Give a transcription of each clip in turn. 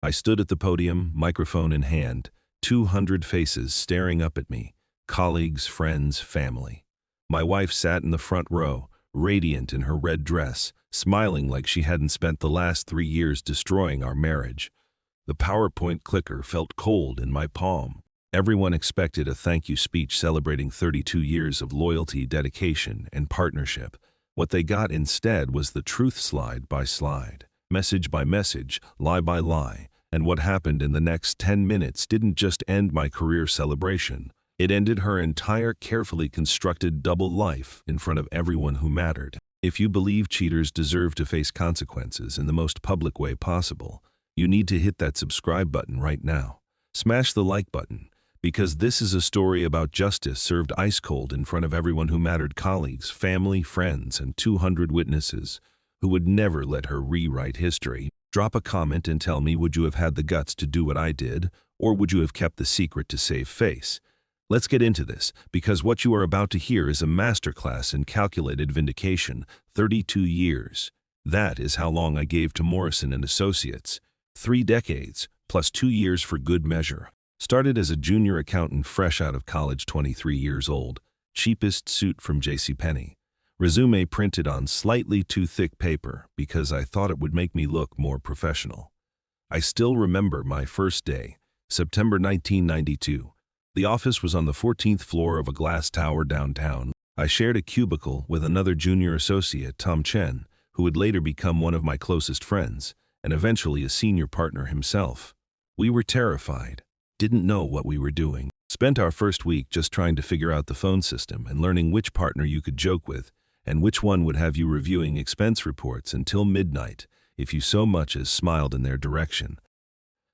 I stood at the podium, microphone in hand, 200 faces staring up at me, colleagues, friends, family. My wife sat in the front row, radiant in her red dress, smiling like she hadn't spent the last 3 years destroying our marriage. The PowerPoint clicker felt cold in my palm. Everyone expected a thank you speech celebrating 32 years of loyalty, dedication, and partnership. What they got instead was the truth slide by slide, message by message, lie by lie, and what happened in the next 10 minutes didn't just end my career celebration. It ended her entire carefully constructed double life in front of everyone who mattered. If you believe cheaters deserve to face consequences in the most public way possible, you need to hit that subscribe button right now. Smash the like button, because this is a story about justice served ice cold in front of everyone who mattered: colleagues, family, friends, and 200 witnesses who would never let her rewrite history. Drop a comment and tell me, would you have had the guts to do what I did, or would you have kept the secret to save face? Let's get into this, because what you are about to hear is a masterclass in calculated vindication. 32 years. That is how long I gave to Morrison and Associates. 3 decades, plus 2 years for good measure. Started as a junior accountant fresh out of college, 23 years old. Cheapest suit from JCPenney. Resume printed on slightly too thick paper because I thought it would make me look more professional. I still remember my first day, September 1992. The office was on the 14th floor of a glass tower downtown. I shared a cubicle with another junior associate, Tom Chen, who would later become one of my closest friends, and eventually a senior partner himself. We were terrified, didn't know what we were doing. Spent our first week just trying to figure out the phone system and learning which partner you could joke with and which one would have you reviewing expense reports until midnight if you so much as smiled in their direction.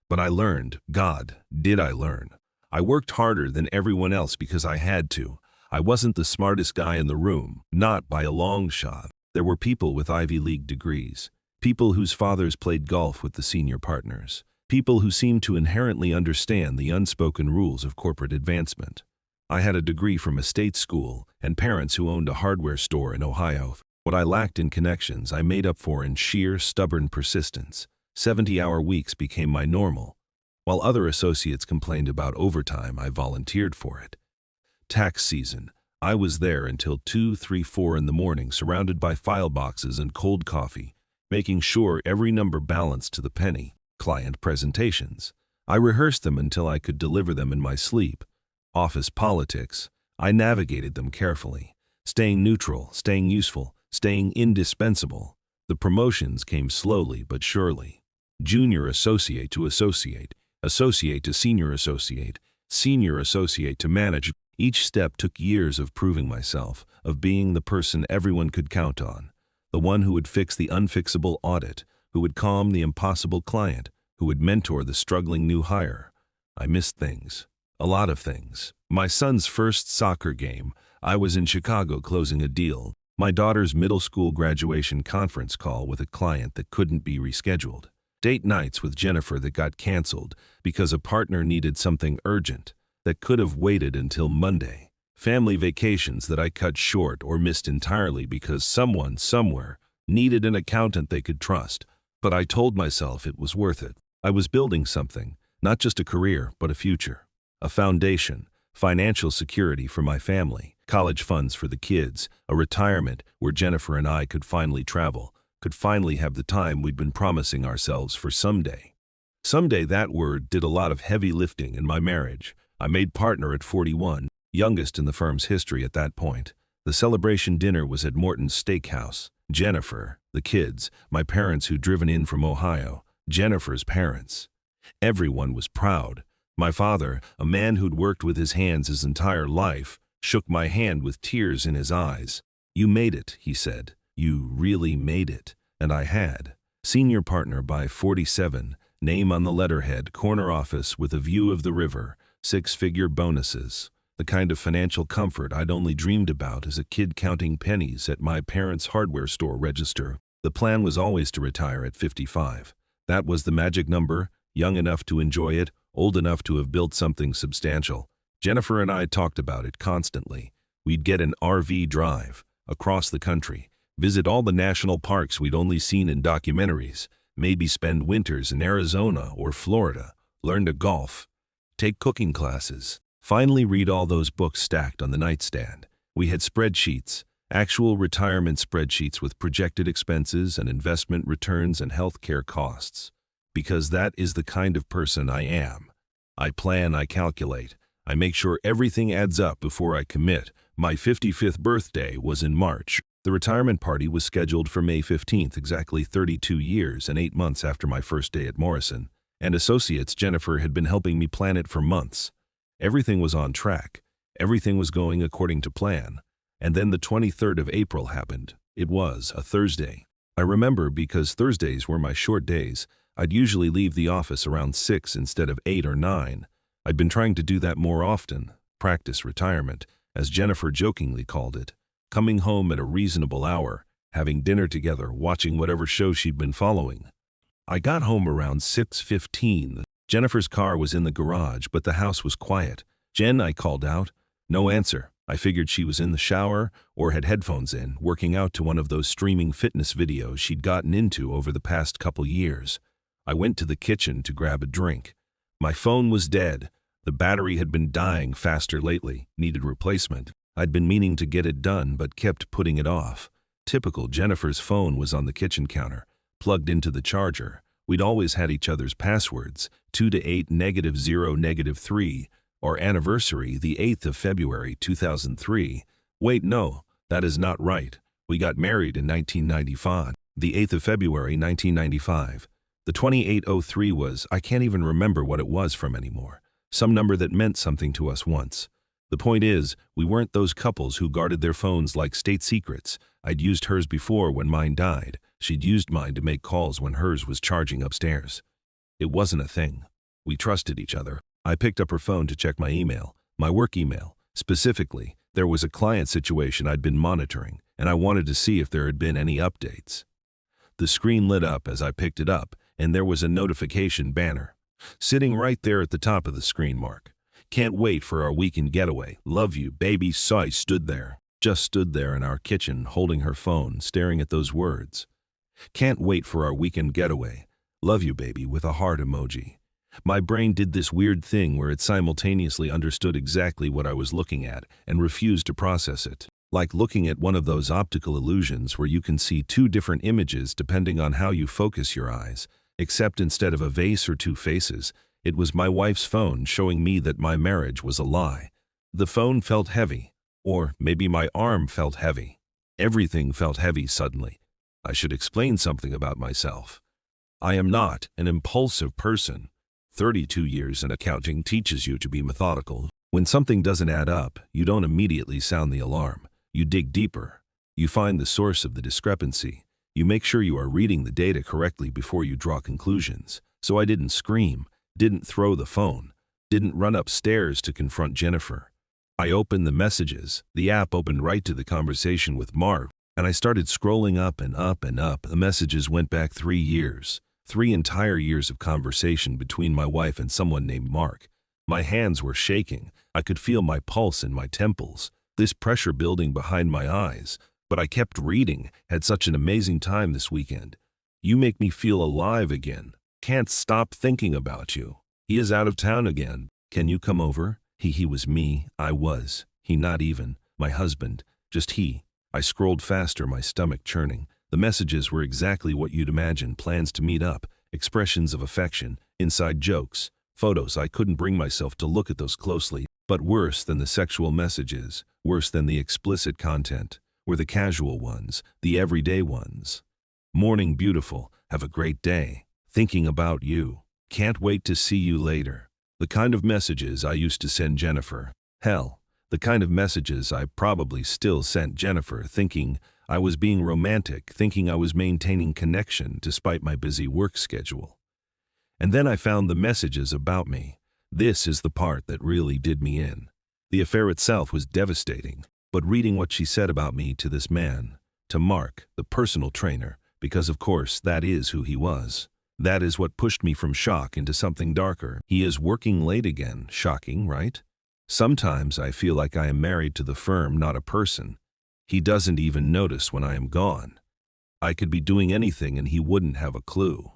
But I learned. God, did I learn. I worked harder than everyone else because I had to. I wasn't the smartest guy in the room, not by a long shot. There were people with Ivy League degrees, people whose fathers played golf with the senior partners, people who seemed to inherently understand the unspoken rules of corporate advancement. I had a degree from a state school and parents who owned a hardware store in Ohio. What I lacked in connections, I made up for in sheer, stubborn persistence. 70-hour weeks became my normal. While other associates complained about overtime, I volunteered for it. Tax season. I was there until 2, 3, 4 in the morning, surrounded by file boxes and cold coffee, making sure every number balanced to the penny. Client presentations. I rehearsed them until I could deliver them in my sleep. Office politics. I navigated them carefully, staying neutral, staying useful, staying indispensable. The promotions came slowly but surely. Junior associate to associate, associate to senior associate to manager. Each step took years of proving myself, of being the person everyone could count on, the one who would fix the unfixable audit, who would calm the impossible client, who would mentor the struggling new hire. I missed things. A lot of things. My son's first soccer game. I was in Chicago closing a deal. My daughter's middle school graduation conference call with a client that couldn't be rescheduled. Date nights with Jennifer that got canceled because a partner needed something urgent that could have waited until Monday. Family vacations that I cut short or missed entirely because someone somewhere needed an accountant they could trust. But I told myself it was worth it. I was building something, not just a career, but a future. A foundation, financial security for my family, college funds for the kids, a retirement where Jennifer and I could finally travel, could finally have the time we'd been promising ourselves for someday. Someday, that word did a lot of heavy lifting in my marriage. I made partner at 41, youngest in the firm's history at that point. The celebration dinner was at Morton's Steakhouse. Jennifer, the kids, my parents who'd driven in from Ohio, Jennifer's parents. Everyone was proud. My father, a man who'd worked with his hands his entire life, shook my hand with tears in his eyes. "You made it," he said. "You really made it." And I had. Senior partner by 47, name on the letterhead, corner office with a view of the river, 6-figure bonuses. The kind of financial comfort I'd only dreamed about as a kid, counting pennies at my parents' hardware store register. The plan was always to retire at 55. That was the magic number, young enough to enjoy it, old enough to have built something substantial. Jennifer and I talked about it constantly. We'd get an RV drive across the country, visit all the national parks we'd only seen in documentaries, maybe spend winters in Arizona or Florida, learn to golf, take cooking classes, finally read all those books stacked on the nightstand. We had spreadsheets, actual retirement spreadsheets with projected expenses and investment returns and healthcare costs. Because that is the kind of person I am. I plan, I calculate, I make sure everything adds up before I commit. My 55th birthday was in March. The retirement party was scheduled for May 15th, exactly 32 years and 8 months after my first day at Morrison, and associates Jennifer had been helping me plan it for months. Everything was on track. Everything was going according to plan. And then the 23rd of April happened. It was a Thursday. I remember because Thursdays were my short days. I'd usually leave the office around 6 instead of 8 or 9. I'd been trying to do that more often, practice retirement, as Jennifer jokingly called it, coming home at a reasonable hour, having dinner together, watching whatever show she'd been following. I got home around 6:15. Jennifer's car was in the garage, but the house was quiet. "Jen," I called out. No answer. I figured she was in the shower or had headphones in, working out to one of those streaming fitness videos she'd gotten into over the past couple years. I went to the kitchen to grab a drink. My phone was dead. The battery had been dying faster lately, needed replacement. I'd been meaning to get it done but kept putting it off. Typical. Jennifer's phone was on the kitchen counter, plugged into the charger. We'd always had each other's passwords, 2 to 8 -0 -3, our anniversary, the 8th of February 2003. Wait, no, that is not right. We got married in 1995. The 8th of February 1995. The 2803 was, I can't even remember what it was from anymore. Some number that meant something to us once. The point is, we weren't those couples who guarded their phones like state secrets. I'd used hers before when mine died. She'd used mine to make calls when hers was charging upstairs. It wasn't a thing. We trusted each other. I picked up her phone to check my email, my work email. Specifically, there was a client situation I'd been monitoring, and I wanted to see if there had been any updates. The screen lit up as I picked it up, and there was a notification banner. Sitting right there at the top of the screen, Mark. "Can't wait for our weekend getaway. Love you, baby." So I stood there, just stood there in our kitchen, holding her phone, staring at those words. "Can't wait for our weekend getaway. Love you, baby," with a heart emoji. My brain did this weird thing where it simultaneously understood exactly what I was looking at and refused to process it. Like looking at one of those optical illusions where you can see two different images depending on how you focus your eyes, except instead of a vase or two faces, it was my wife's phone showing me that my marriage was a lie. The phone felt heavy, or maybe my arm felt heavy. Everything felt heavy suddenly. I should explain something about myself. I am not an impulsive person. 32 years in accounting teaches you to be methodical. When something doesn't add up, you don't immediately sound the alarm. You dig deeper. You find the source of the discrepancy. You make sure you are reading the data correctly before you draw conclusions. So I didn't scream, didn't throw the phone, didn't run upstairs to confront Jennifer. I opened the messages. The app opened right to the conversation with Mark, and I started scrolling up and up and up. The messages went back 3 years. 3 entire years of conversation between my wife and someone named Mark. My hands were shaking. I could feel my pulse in my temples, this pressure building behind my eyes. But I kept reading. Had such an amazing time this weekend. You make me feel alive again. Can't stop thinking about you. He is out of town again. Can you come over? He was me. I was. He not even. My husband. Just he. I scrolled faster, my stomach churning. The messages were exactly what you'd imagine. Plans to meet up, expressions of affection, inside jokes, photos. I couldn't bring myself to look at those closely. But worse than the sexual messages, worse than the explicit content, were the casual ones, the everyday ones. "Morning, beautiful. Have a great day. Thinking about you. Can't wait to see you later." The kind of messages I used to send Jennifer. Hell, the kind of messages I probably still sent Jennifer, thinking I was being romantic, thinking I was maintaining connection despite my busy work schedule. And then I found the messages about me. This is the part that really did me in. The affair itself was devastating, but reading what she said about me to this man, to Mark, the personal trainer, because of course that is who he was. That is what pushed me from shock into something darker. He is working late again. Shocking, right? Sometimes I feel like I am married to the firm, not a person. He doesn't even notice when I am gone. I could be doing anything and he wouldn't have a clue.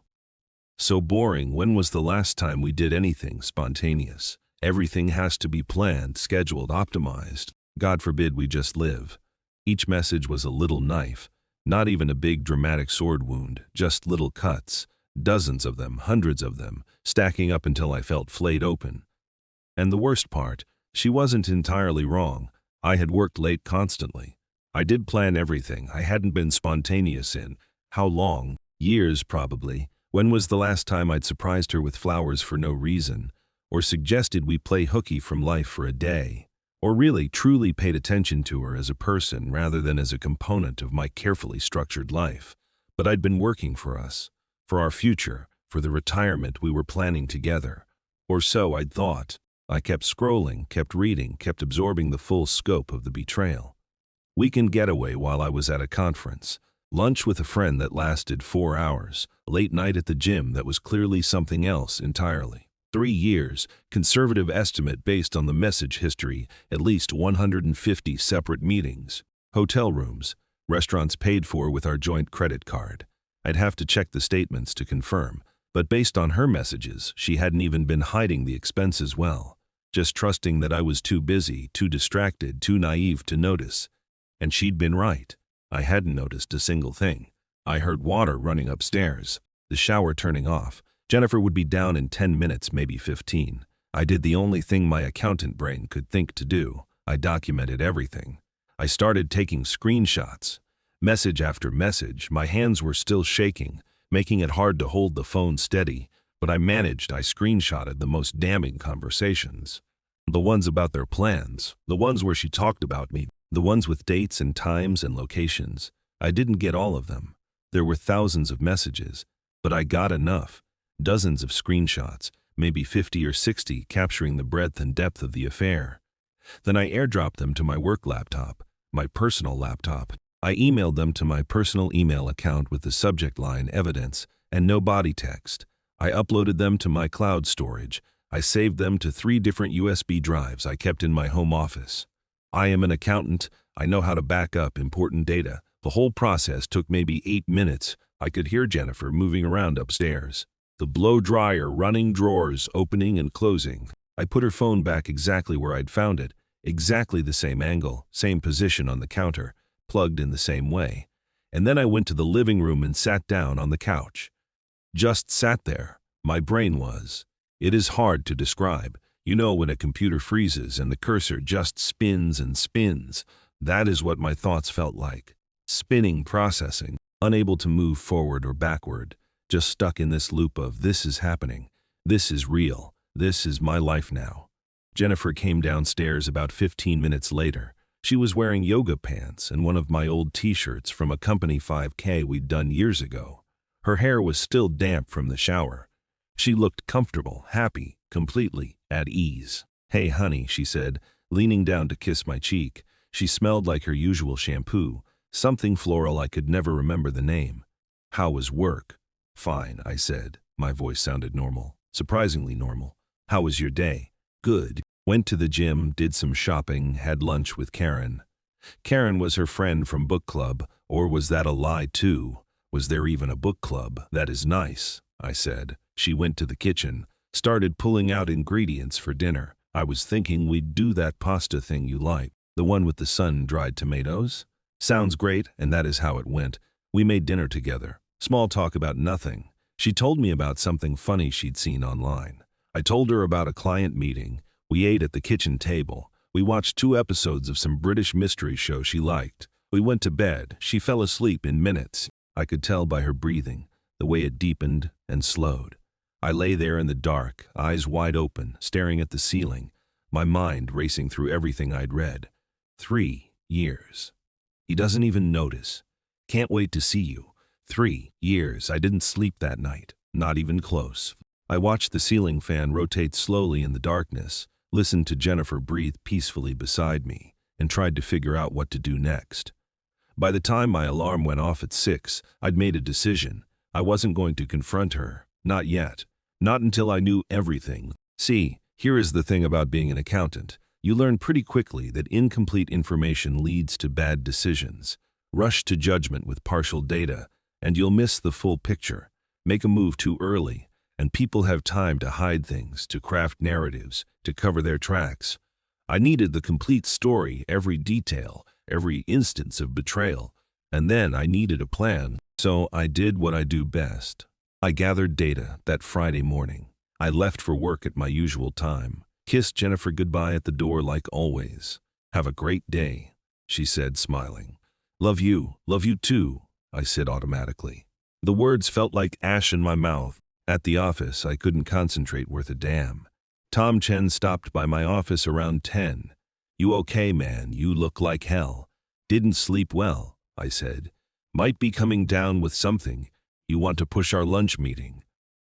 So boring. When was the last time we did anything spontaneous? Everything has to be planned, scheduled, optimized. God forbid we just live. Each message was a little knife, not even a big dramatic sword wound, just little cuts, dozens of them, hundreds of them, stacking up until I felt flayed open. And the worst part, she wasn't entirely wrong. I had worked late constantly. I did plan everything. I hadn't been spontaneous in how long? Years, probably. When was the last time I'd surprised her with flowers for no reason, or suggested we play hooky from life for a day, or really, truly paid attention to her as a person rather than as a component of my carefully structured life? But I'd been working for us, for our future, for the retirement we were planning together. Or so I'd thought. I kept scrolling, kept reading, kept absorbing the full scope of the betrayal. Weekend getaway while I was at a conference. Lunch with a friend that lasted 4 hours. Late night at the gym that was clearly something else entirely. 3 years, conservative estimate based on the message history, at least 150 separate meetings. Hotel rooms, restaurants paid for with our joint credit card. I'd have to check the statements to confirm, but based on her messages, she hadn't even been hiding the expenses well. Just trusting that I was too busy, too distracted, too naive to notice. And she'd been right. I hadn't noticed a single thing. I heard water running upstairs, the shower turning off. Jennifer would be down in 10 minutes, maybe 15. I did the only thing my accountant brain could think to do. I documented everything. I started taking screenshots. Message after message, my hands were still shaking, making it hard to hold the phone steady, but I managed. I screenshotted the most damning conversations. The ones about their plans, the ones where she talked about me, the ones with dates and times and locations. I didn't get all of them. There were thousands of messages, but I got enough. Dozens of screenshots, maybe 50 or 60, capturing the breadth and depth of the affair. Then I airdropped them to my work laptop, my personal laptop. I emailed them to my personal email account with the subject line evidence and no body text. I uploaded them to my cloud storage. I saved them to 3 different USB drives I kept in my home office. I am an accountant. I know how to back up important data. The whole process took maybe 8 minutes. I could hear Jennifer moving around upstairs. The blow dryer running, drawers opening and closing. I put her phone back exactly where I'd found it, exactly the same angle, same position on the counter, plugged in the same way. And then I went to the living room and sat down on the couch. Just sat there. My brain was. It is hard to describe. You know when a computer freezes and the cursor just spins and spins. That is what my thoughts felt like. Spinning, processing, unable to move forward or backward. Just stuck in this loop of this is happening. This is real. This is my life now. Jennifer came downstairs about 15 minutes later. She was wearing yoga pants and one of my old t-shirts from a company 5K we'd done years ago. Her hair was still damp from the shower. She looked comfortable, happy, completely at ease. "Hey, honey," she said, leaning down to kiss my cheek. She smelled like her usual shampoo, something floral I could never remember the name. "How was work?" "Fine," I said. My voice sounded normal, surprisingly normal. "How was your day?" "Good. Went to the gym, did some shopping, had lunch with Karen." Karen was her friend from book club, or was that a lie too? Was there even a book club? "That is nice," I said. She went to the kitchen, started pulling out ingredients for dinner. "I was thinking we'd do that pasta thing you like, the one with the sun-dried tomatoes." "Sounds great," and that is how it went. We made dinner together. Small talk about nothing. She told me about something funny she'd seen online. I told her about a client meeting. We ate at the kitchen table. We watched 2 episodes of some British mystery show she liked. We went to bed. She fell asleep in minutes. I could tell by her breathing, the way it deepened and slowed. I lay there in the dark, eyes wide open, staring at the ceiling, my mind racing through everything I'd read. 3 years. He doesn't even notice. Can't wait to see you. 3 years. I didn't sleep that night. Not even close. I watched the ceiling fan rotate slowly in the darkness, listened to Jennifer breathe peacefully beside me, and tried to figure out what to do next. By the time my alarm went off at 6, I'd made a decision. I wasn't going to confront her. Not yet. Not until I knew everything. See, here is the thing about being an accountant. You learn pretty quickly that incomplete information leads to bad decisions. Rush to judgment with partial data, and you'll miss the full picture. Make a move too early, and people have time to hide things, to craft narratives, to cover their tracks. I needed the complete story, every detail, every instance of betrayal, and then I needed a plan. So I did what I do best. I gathered data that Friday morning. I left for work at my usual time, kissed Jennifer goodbye at the door like always. "Have a great day," she said, smiling. Love you too," I said automatically. The words felt like ash in my mouth. At the office, I couldn't concentrate worth a damn. Tom Chen stopped by my office around 10. "You okay, man? You look like hell." "Didn't sleep well," I said. "Might be coming down with something. You want to push our lunch meeting?"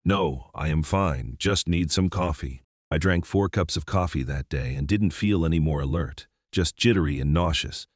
"No, I am fine, just need some coffee." I drank 4 cups of coffee that day and didn't feel any more alert, just jittery and nauseous.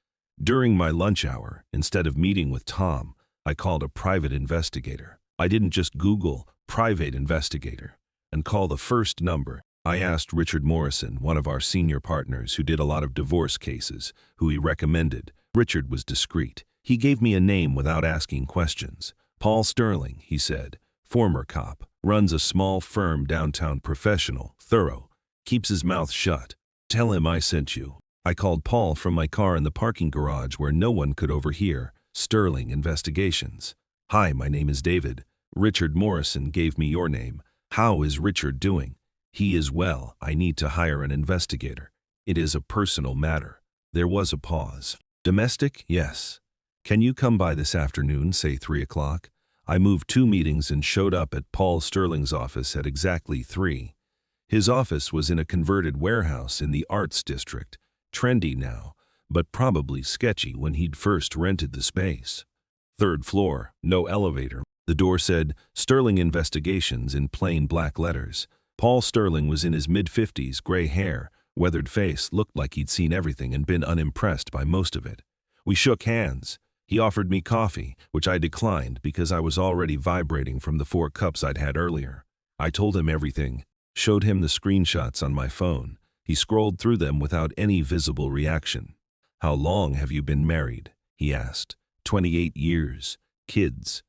During my lunch hour, instead of meeting with Tom, I called a private investigator. I didn't just Google "private investigator" and call the first number. I asked Richard Morrison, one of our senior partners who did a lot of divorce cases, who he recommended. Richard was discreet. He gave me a name without asking questions. "Paul Sterling," he said. "Former cop. Runs a small firm downtown, professional, thorough. Keeps his mouth shut. Tell him I sent you." I called Paul from my car in the parking garage where no one could overhear. "Sterling Investigations. Hi, my name is David. Richard Morrison gave me your name. How is Richard doing?" "He is well. I need to hire an investigator. It is a personal matter." There was a pause. "Domestic?" "Yes." "Can you come by this afternoon, say 3 o'clock? I moved 2 meetings and showed up at Paul Sterling's office at exactly 3. His office was in a converted warehouse in the Arts District. Trendy now, but probably sketchy when he'd first rented the space. 3rd floor, no elevator. The door said, "Sterling Investigations" in plain black letters. Paul Sterling was in his mid-50s, gray hair, weathered face, looked like he'd seen everything and been unimpressed by most of it. We shook hands. He offered me coffee, which I declined because I was already vibrating from the 4 cups I'd had earlier. I told him everything, showed him the screenshots on my phone. He scrolled through them without any visible reaction. "How long have you been married?" he asked. 28 years. Kids?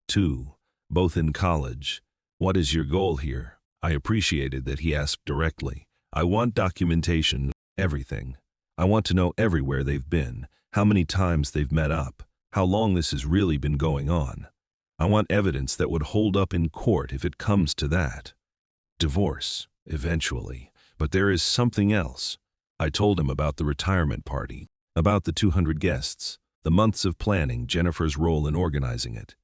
2. Both in college. "What is your goal here?" I appreciated that he asked directly. "I want documentation, everything. I want to know everywhere they've been, how many times they've met up, how long this has really been going on. I want evidence that would hold up in court if it comes to that. Divorce, eventually. But there is something else." I told him about the retirement party, about the 200 guests, the months of planning, Jennifer's role in organizing it.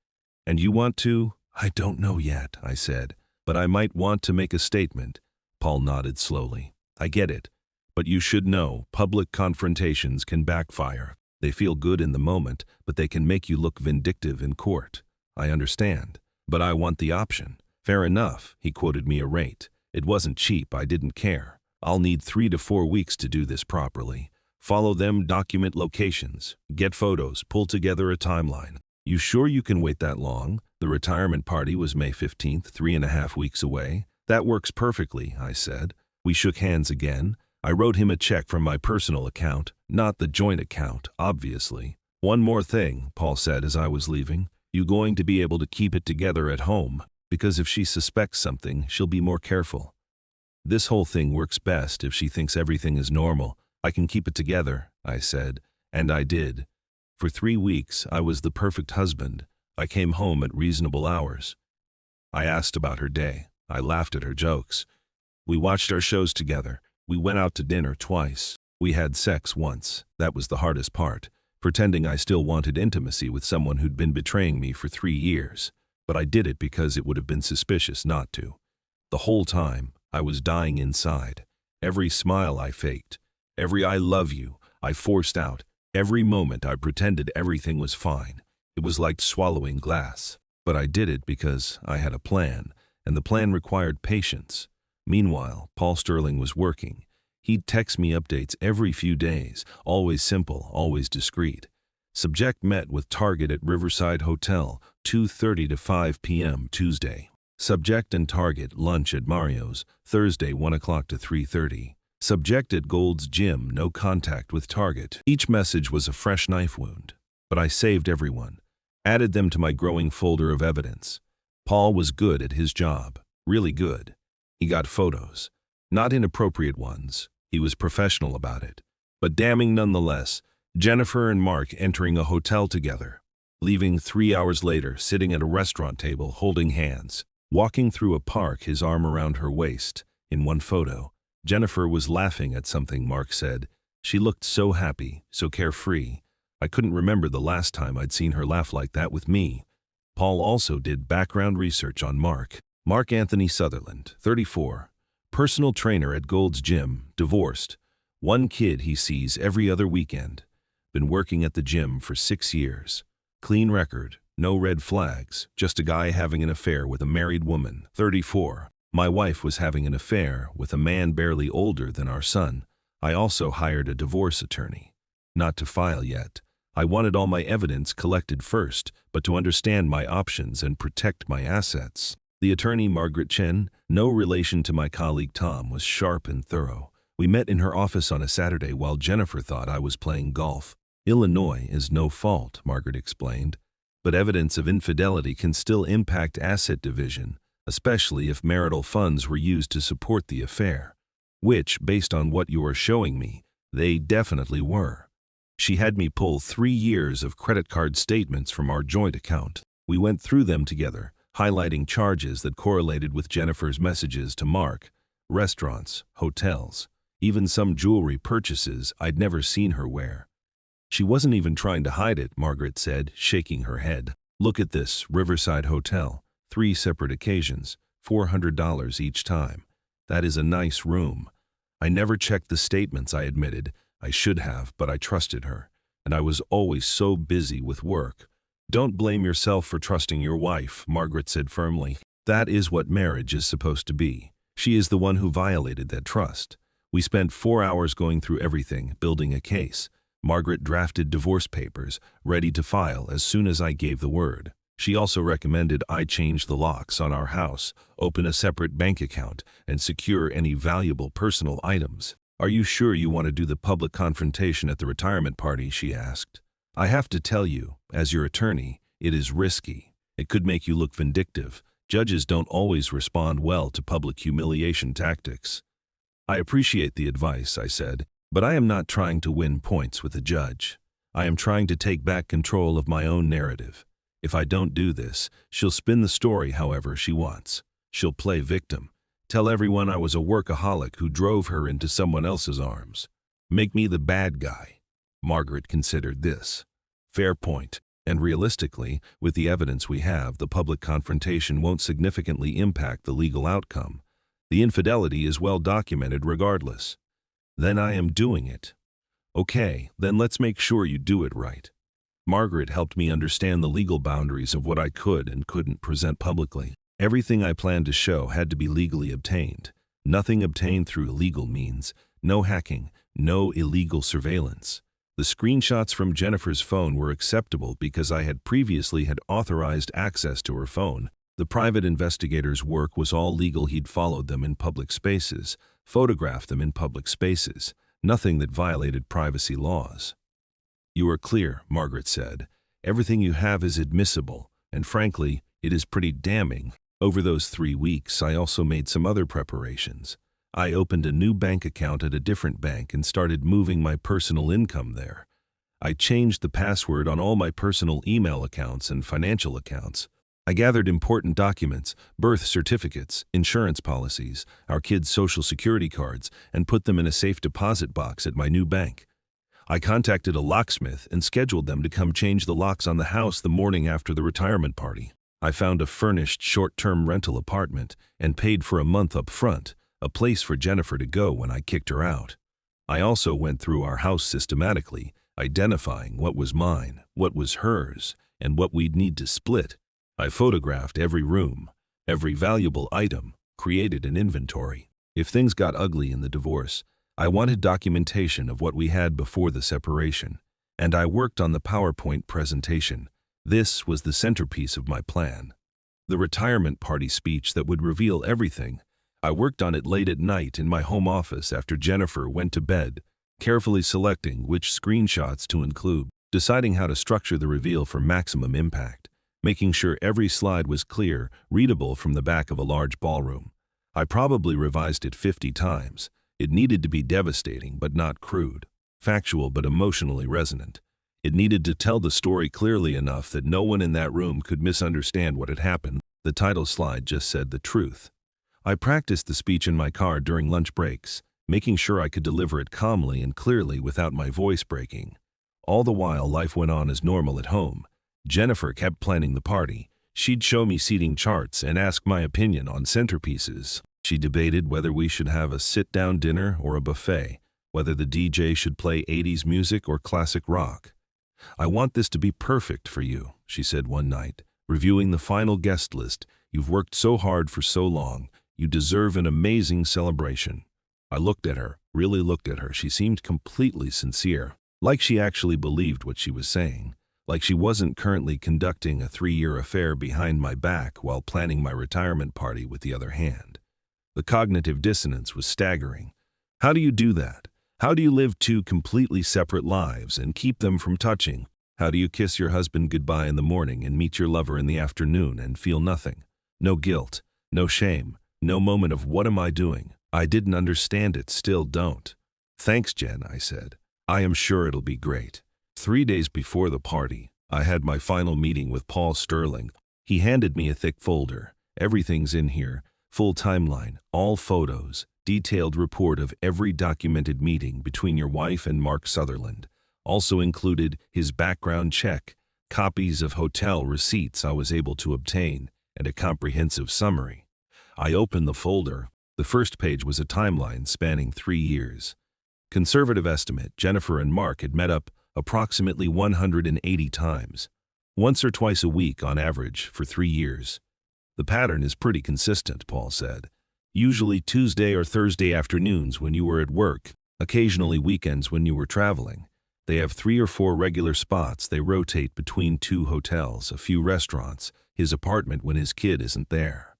"And you want to?" "I don't know yet," I said, "but I might want to make a statement." Paul nodded slowly. "I get it. But you should know, public confrontations can backfire. They feel good in the moment, but they can make you look vindictive in court." "I understand. But I want the option." "Fair enough." He quoted me a rate. It wasn't cheap, I didn't care. "I'll need 3 to 4 weeks to do this properly. Follow them, document locations, get photos, pull together a timeline." "You sure you can wait that long?" The retirement party was May 15th, 3.5 weeks away. "That works perfectly," I said. We shook hands again. I wrote him a check from my personal account, not the joint account, obviously. "One more thing," Paul said as I was leaving. "You going to be able to keep it together at home? Because if she suspects something, she'll be more careful. This whole thing works best if she thinks everything is normal. I can keep it together," I said, and I did. For 3 weeks, I was the perfect husband. I came home at reasonable hours. I asked about her day. I laughed at her jokes. We watched our shows together. We went out to dinner twice. We had sex once. That was the hardest part, pretending I still wanted intimacy with someone who'd been betraying me for 3 years. But I did it because it would have been suspicious not to. The whole time, I was dying inside. Every smile I faked, every "I love you" I forced out, every moment I pretended everything was fine. It was like swallowing glass. But I did it because I had a plan, and the plan required patience. Meanwhile, Paul Sterling was working. He'd text me updates every few days, always simple, always discreet. Subject met with target at Riverside Hotel, 2:30 to 5 p.m. Tuesday. Subject and target lunch at Mario's, Thursday 1 o'clock to 3:30. Subject at Gold's Gym, no contact with target. Each message was a fresh knife wound. But I saved everyone, added them to my growing folder of evidence. Paul was good at his job. Really good. He got photos. Not inappropriate ones. He was professional about it. But damning nonetheless. Jennifer and Mark entering a hotel together. Leaving 3 hours later, sitting at a restaurant table, holding hands. Walking through a park, his arm around her waist. In one photo, Jennifer was laughing at something, Mark said. She looked so happy, so carefree. I couldn't remember the last time I'd seen her laugh like that with me. Paul also did background research on Mark. Mark Anthony Sutherland, 34. Personal trainer at Gold's Gym, divorced. One kid he sees every other weekend. Been working at the gym for 6 years. Clean record, no red flags, just a guy having an affair with a married woman, 34. My wife was having an affair with a man barely older than our son. I also hired a divorce attorney. Not to file yet. I wanted all my evidence collected first, but to understand my options and protect my assets. The attorney, Margaret Chen, no relation to my colleague Tom, was sharp and thorough. We met in her office on a Saturday while Jennifer thought I was playing golf. Illinois is no fault, Margaret explained, but evidence of infidelity can still impact asset division, especially if marital funds were used to support the affair, which, based on what you are showing me, they definitely were. She had me pull 3 years of credit card statements from our joint account. We went through them together, highlighting charges that correlated with Jennifer's messages to Mark, restaurants, hotels, even some jewelry purchases I'd never seen her wear. She wasn't even trying to hide it, Margaret said, shaking her head. Look at this, Riverside Hotel, 3 separate occasions, $400 each time. That is a nice room. I never checked the statements, I admitted. I should have, but I trusted her, and I was always so busy with work. Don't blame yourself for trusting your wife, Margaret said firmly. That is what marriage is supposed to be. She is the one who violated that trust. We spent 4 hours going through everything, building a case. Margaret drafted divorce papers, ready to file as soon as I gave the word. She also recommended I change the locks on our house, open a separate bank account, and secure any valuable personal items. Are you sure you want to do the public confrontation at the retirement party? She asked. I have to tell you, as your attorney, it is risky. It could make you look vindictive. Judges don't always respond well to public humiliation tactics. I appreciate the advice, I said, but I am not trying to win points with the judge. I am trying to take back control of my own narrative. If I don't do this, she'll spin the story however she wants. She'll play victim. Tell everyone I was a workaholic who drove her into someone else's arms. Make me the bad guy. Margaret considered this. Fair point. And realistically, with the evidence we have, the public confrontation won't significantly impact the legal outcome. The infidelity is well documented regardless. Then I am doing it. Okay, then let's make sure you do it right. Margaret helped me understand the legal boundaries of what I could and couldn't present publicly. Everything I planned to show had to be legally obtained. Nothing obtained through illegal means. No hacking, no illegal surveillance. The screenshots from Jennifer's phone were acceptable because I had previously authorized access to her phone. The private investigator's work was all legal. He'd followed them in public spaces, photographed them in public spaces, nothing that violated privacy laws. You are clear, Margaret said. Everything you have is admissible, and frankly, it is pretty damning. Over those 3 weeks, I also made some other preparations. I opened a new bank account at a different bank and started moving my personal income there. I changed the password on all my personal email accounts and financial accounts. I gathered important documents, birth certificates, insurance policies, our kids' social security cards, and put them in a safe deposit box at my new bank. I contacted a locksmith and scheduled them to come change the locks on the house the morning after the retirement party. I found a furnished short-term rental apartment and paid for a month up front, a place for Jennifer to go when I kicked her out. I also went through our house systematically, identifying what was mine, what was hers, and what we'd need to split. I photographed every room, every valuable item, created an inventory. If things got ugly in the divorce, I wanted documentation of what we had before the separation, and I worked on the PowerPoint presentation. This was the centerpiece of my plan. The retirement party speech that would reveal everything. I worked on it late at night in my home office after Jennifer went to bed, carefully selecting which screenshots to include, deciding how to structure the reveal for maximum impact. making sure every slide was clear, readable from the back of a large ballroom. I probably revised it 50 times. It needed to be devastating but not crude, factual but emotionally resonant. It needed to tell the story clearly enough that no one in that room could misunderstand what had happened. The title slide just said the truth. I practiced the speech in my car during lunch breaks, making sure I could deliver it calmly and clearly without my voice breaking. All the while, life went on as normal at home. Jennifer kept planning the party. She'd show me seating charts and ask my opinion on centerpieces. She debated whether we should have a sit-down dinner or a buffet, whether the DJ should play 80s music or classic rock. "I want this to be perfect for you," she said one night, reviewing the final guest list. "You've worked so hard for so long. You deserve an amazing celebration." I looked at her, really looked at her. She seemed completely sincere, like she actually believed what she was saying, like she wasn't currently conducting a 3-year affair behind my back while planning my retirement party with the other hand. The cognitive dissonance was staggering. How do you do that? How do you live 2 completely separate lives and keep them from touching? How do you kiss your husband goodbye in the morning and meet your lover in the afternoon and feel nothing? No guilt, no shame, no moment of "what am I doing?" I didn't understand it, still don't. "Thanks, Jen," I said. "I am sure it'll be great." 3 days before the party, I had my final meeting with Paul Sterling. He handed me a thick folder. "Everything's in here. Full timeline, all photos, detailed report of every documented meeting between your wife and Mark Sutherland. Also included his background check, copies of hotel receipts I was able to obtain, and a comprehensive summary." I opened the folder. The first page was a timeline spanning 3 years. Conservative estimate, Jennifer and Mark had met up approximately 180 times, once or twice a week on average for 3 years. "The pattern is pretty consistent," Paul said. "Usually Tuesday or Thursday afternoons when you were at work, occasionally weekends when you were traveling. They have 3 or 4 regular spots. They rotate between 2 hotels, a few restaurants, his apartment when his kid isn't there."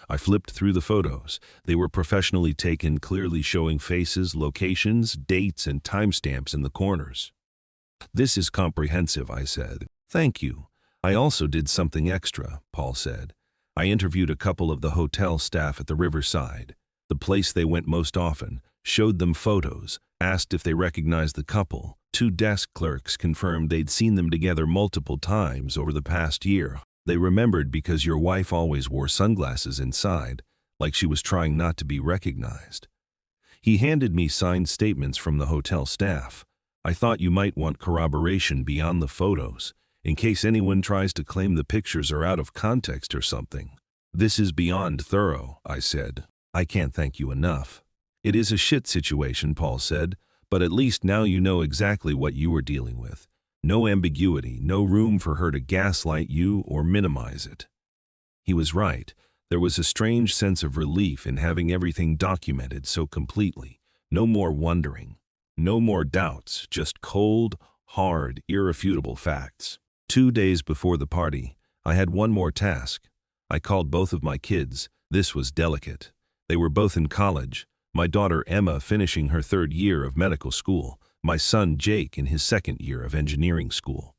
I flipped through the photos. They were professionally taken, clearly showing faces, locations, dates, and timestamps in the corners. "This is comprehensive," I said. "Thank you." "I also did something extra," Paul said. "I interviewed a couple of the hotel staff at the Riverside, the place they went most often, showed them photos, asked if they recognized the couple. 2 desk clerks confirmed they'd seen them together multiple times over the past year. They remembered because your wife always wore sunglasses inside, like she was trying not to be recognized." He handed me signed statements from the hotel staff. "I thought you might want corroboration beyond the photos, in case anyone tries to claim the pictures are out of context or something." "This is beyond thorough," I said. "I can't thank you enough." "It is a shit situation," Paul said, "but at least now you know exactly what you were dealing with. No ambiguity, no room for her to gaslight you or minimize it." He was right. There was a strange sense of relief in having everything documented so completely. No more wondering. No more doubts, just cold, hard, irrefutable facts. 2 days before the party, I had one more task. I called both of my kids. This was delicate. They were both in college. My daughter Emma finishing her 3rd year of medical school. My son Jake in his 2nd year of engineering school.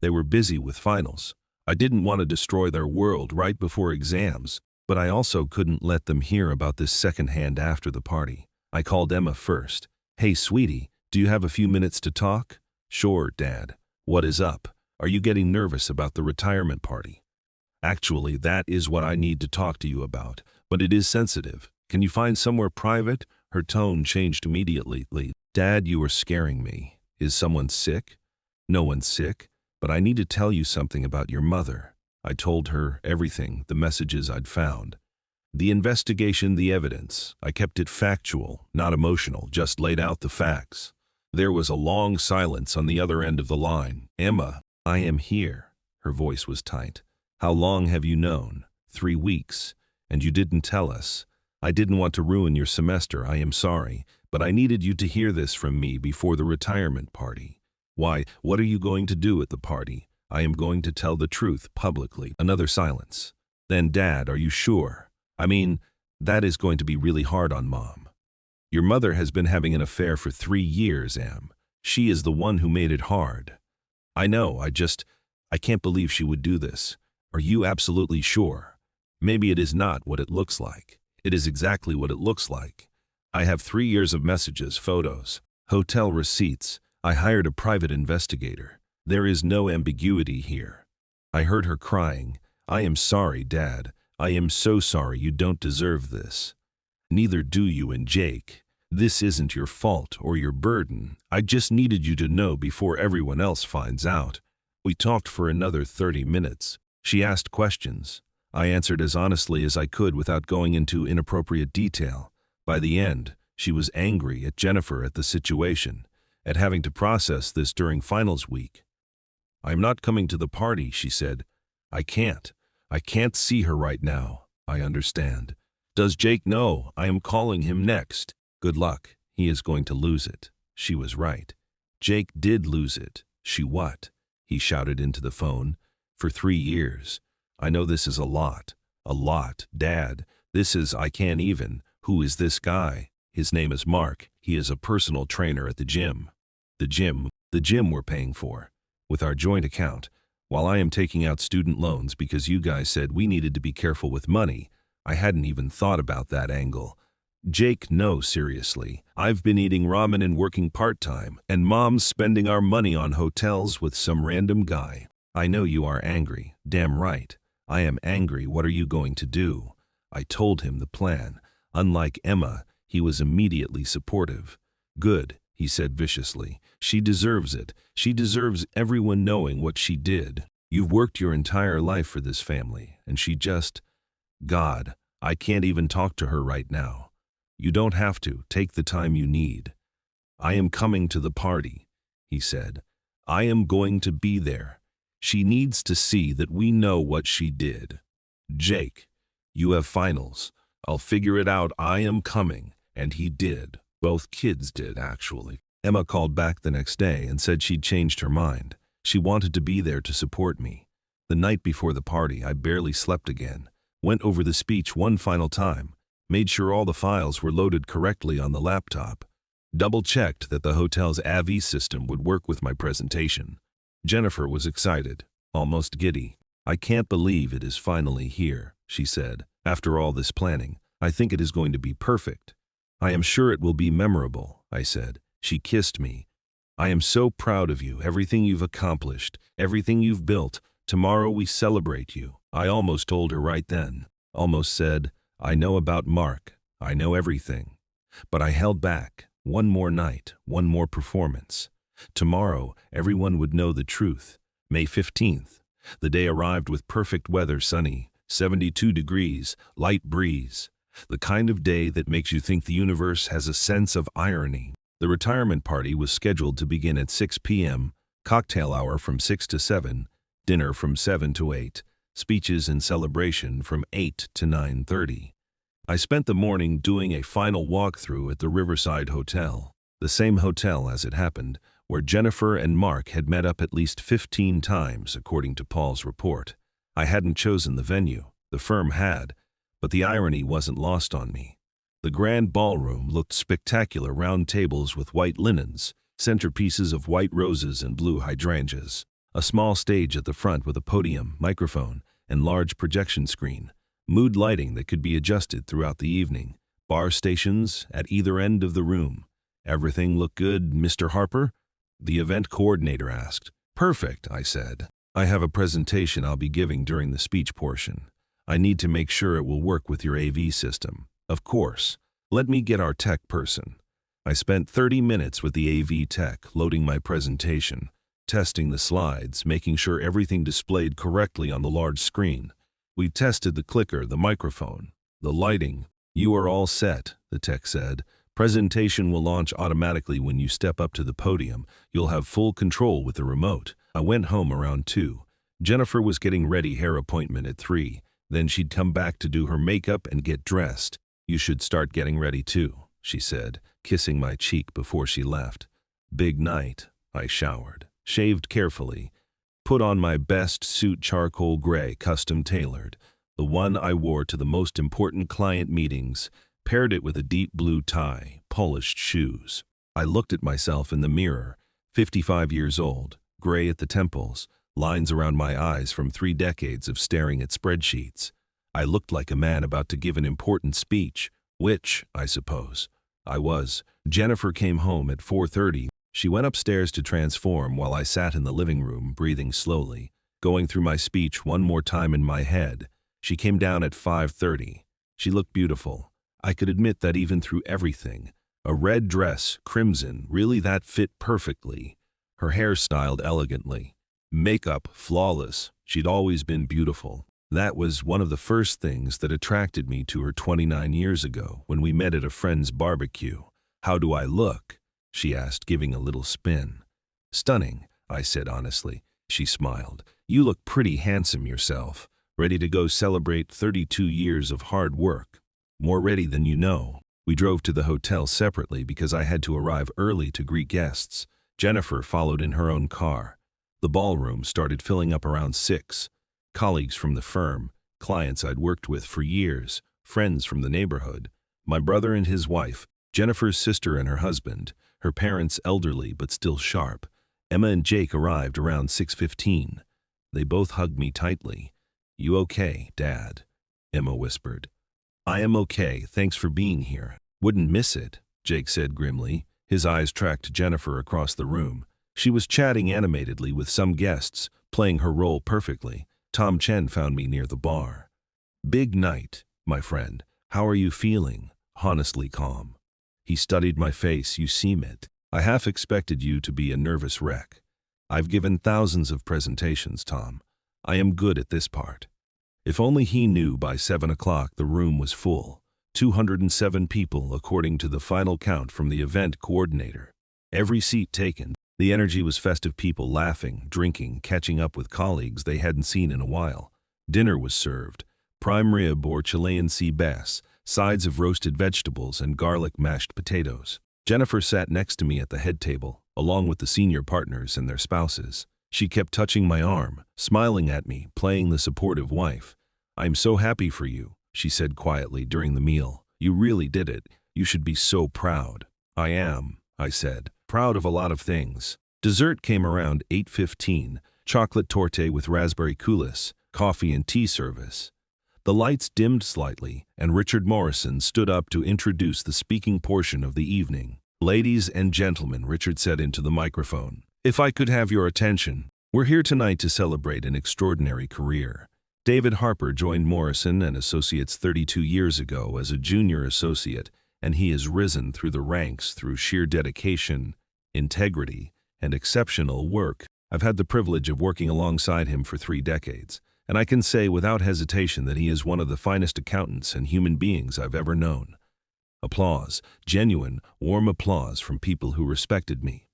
They were busy with finals. I didn't want to destroy their world right before exams, but I also couldn't let them hear about this secondhand after the party. I called Emma first. "Hey, sweetie, do you have a few minutes to talk?" "Sure, Dad. What is up? Are you getting nervous about the retirement party?" "Actually, that is what I need to talk to you about, but it is sensitive. Can you find somewhere private?" Her tone changed immediately. "Dad, you are scaring me. Is someone sick?" "No one's sick, but I need to tell you something about your mother." I told her everything, the messages I'd found. The investigation, the evidence. I kept it factual, not emotional, just laid out the facts. There was a long silence on the other end of the line. "Emma, I am here." Her voice was tight. "How long have you known?" 3 weeks. "And you didn't tell us." "I didn't want to ruin your semester, I am sorry, but I needed you to hear this from me before the retirement party." "Why, what are you going to do at the party?" "I am going to tell the truth publicly." Another silence. "Then, Dad, are you sure? I mean, that is going to be really hard on Mom. Your mother has been having an affair for 3 years, Em. She is the one who made it hard." "I know, I can't believe she would do this. Are you absolutely sure? Maybe it is not what it looks like. It is exactly what it looks like. I have 3 years of messages, photos, hotel receipts. I hired a private investigator. There is no ambiguity here. I heard her crying. I am sorry, Dad. I am so sorry. You don't deserve this. Neither do you and Jake. This isn't your fault or your burden. I just needed you to know before everyone else finds out. We talked for another 30 minutes. She asked questions. I answered as honestly as I could without going into inappropriate detail. By the end, she was angry at Jennifer, at the situation, at having to process this during finals week. I'm not coming to the party, she said. I can't see her right now. I understand. Does Jake know? I am calling him next. Good luck. He is going to lose it. She was right. Jake did lose it. She what? He shouted into the phone. For 3 years. I know this is a lot. A lot, Dad. I can't even. Who is this guy? His name is Mark. He is a personal trainer at the gym. The gym we're paying for. With our joint account. While I am taking out student loans because you guys said we needed to be careful with money, I hadn't even thought about that angle. Jake, no, seriously. I've been eating ramen and working part-time, and Mom's spending our money on hotels with some random guy. I know you are angry. Damn right. I am angry. What are you going to do? I told him the plan. Unlike Emma, he was immediately supportive. Good, he said viciously. She deserves it. She deserves everyone knowing what she did. You've worked your entire life for this family, and she just... God, I can't even talk to her right now. You don't have to. Take the time you need. I am coming to the party, he said. I am going to be there. She needs to see that we know what she did. Jake, you have finals. I'll figure it out. I am coming. And he did. Both kids did, actually. Emma called back the next day and said she'd changed her mind. She wanted to be there to support me. The night before the party, I barely slept again. Went over the speech one final time. Made sure all the files were loaded correctly on the laptop. Double-checked that the hotel's AV system would work with my presentation. Jennifer was excited, almost giddy. I can't believe it is finally here, she said. After all this planning, I think it is going to be perfect. I am sure it will be memorable, I said. She kissed me. I am so proud of you, everything you've accomplished, everything you've built. Tomorrow we celebrate you. I almost told her right then. Almost said, I know about Mark. I know everything. But I held back. One more night, one more performance. Tomorrow, everyone would know the truth. May 15th. The day arrived with perfect weather, sunny, 72 degrees, light breeze. The kind of day that makes you think the universe has a sense of irony. The retirement party was scheduled to begin at 6 p.m., cocktail hour from 6 to 7, dinner from 7 to 8, speeches and celebration from 8 to 9:30. I spent the morning doing a final walkthrough at the Riverside Hotel, the same hotel as it happened, where Jennifer and Mark had met up at least 15 times, according to Paul's report. I hadn't chosen the venue, the firm had, but the irony wasn't lost on me. The grand ballroom looked spectacular, round tables with white linens, centerpieces of white roses and blue hydrangeas, a small stage at the front with a podium, microphone, and large projection screen, mood lighting that could be adjusted throughout the evening, bar stations at either end of the room. Everything looked good, Mr. Harper? The event coordinator asked. Perfect, I said. I have a presentation I'll be giving during the speech portion. I need to make sure it will work with your AV system. Of course. Let me get our tech person. I spent 30 minutes with the AV tech, loading my presentation, testing the slides, making sure everything displayed correctly on the large screen. We tested the clicker, the microphone, the lighting. You are all set, the tech said. Presentation will launch automatically when you step up to the podium. You'll have full control with the remote. I went home around 2. Jennifer was getting ready, hair appointment at 3. Then she'd come back to do her makeup and get dressed. You should start getting ready too, she said, kissing my cheek before she left. Big night. I showered, shaved carefully, put on my best suit, charcoal gray, custom tailored, the one I wore to the most important client meetings, paired it with a deep blue tie, polished shoes. I looked at myself in the mirror, 55 years old, gray at the temples, lines around my eyes from 3 decades of staring at spreadsheets. I looked like a man about to give an important speech, which, I suppose, I was. Jennifer came home at 4:30. She went upstairs to transform while I sat in the living room, breathing slowly, going through my speech one more time in my head. She came down at 5:30. She looked beautiful. I could admit that even through everything. A red dress, crimson, really that fit perfectly. Her hair styled elegantly. Makeup flawless. She'd always been beautiful. That was one of the first things that attracted me to her 29 years ago when we met at a friend's barbecue. "How do I look?" she asked, giving a little spin. "Stunning," I said honestly. She smiled. "You look pretty handsome yourself. Ready to go celebrate 32 years of hard work. More ready than you know." We drove to the hotel separately because I had to arrive early to greet guests. Jennifer followed in her own car. The ballroom started filling up around 6. Colleagues from the firm, clients I'd worked with for years, friends from the neighborhood, my brother and his wife, Jennifer's sister and her husband, her parents elderly but still sharp. Emma and Jake arrived around 6:15. They both hugged me tightly. "You okay, Dad?" Emma whispered. "I am okay, thanks for being here. Wouldn't miss it," Jake said grimly. His eyes tracked Jennifer across the room. She was chatting animatedly with some guests, playing her role perfectly. Tom Chen found me near the bar. "Big night, my friend. How are you feeling?" "Honestly calm." He studied my face. "You seem it. I half expected you to be a nervous wreck. I've given thousands of presentations, Tom. I am good at this part." If only he knew by 7 o'clock the room was full. 207 people according to the final count from the event coordinator. Every seat taken. The energy was festive, people laughing, drinking, catching up with colleagues they hadn't seen in a while. Dinner was served. Prime rib or Chilean sea bass, sides of roasted vegetables and garlic mashed potatoes. Jennifer sat next to me at the head table, along with the senior partners and their spouses. She kept touching my arm, smiling at me, playing the supportive wife. "I'm so happy for you," she said quietly during the meal. "You really did it. You should be so proud." "I am," I said, "proud of a lot of things." Dessert came around 8:15, chocolate torte with raspberry coulis, coffee and tea service. The lights dimmed slightly, and Richard Morrison stood up to introduce the speaking portion of the evening. "Ladies and gentlemen," Richard said into the microphone, "if I could have your attention, we're here tonight to celebrate an extraordinary career. David Harper joined Morrison and Associates 32 years ago as a junior associate, and he has risen through the ranks through sheer dedication, integrity, and exceptional work. I've had the privilege of working alongside him for 3 decades, and I can say without hesitation that he is one of the finest accountants and human beings I've ever known." Applause, genuine, warm applause from people who respected me.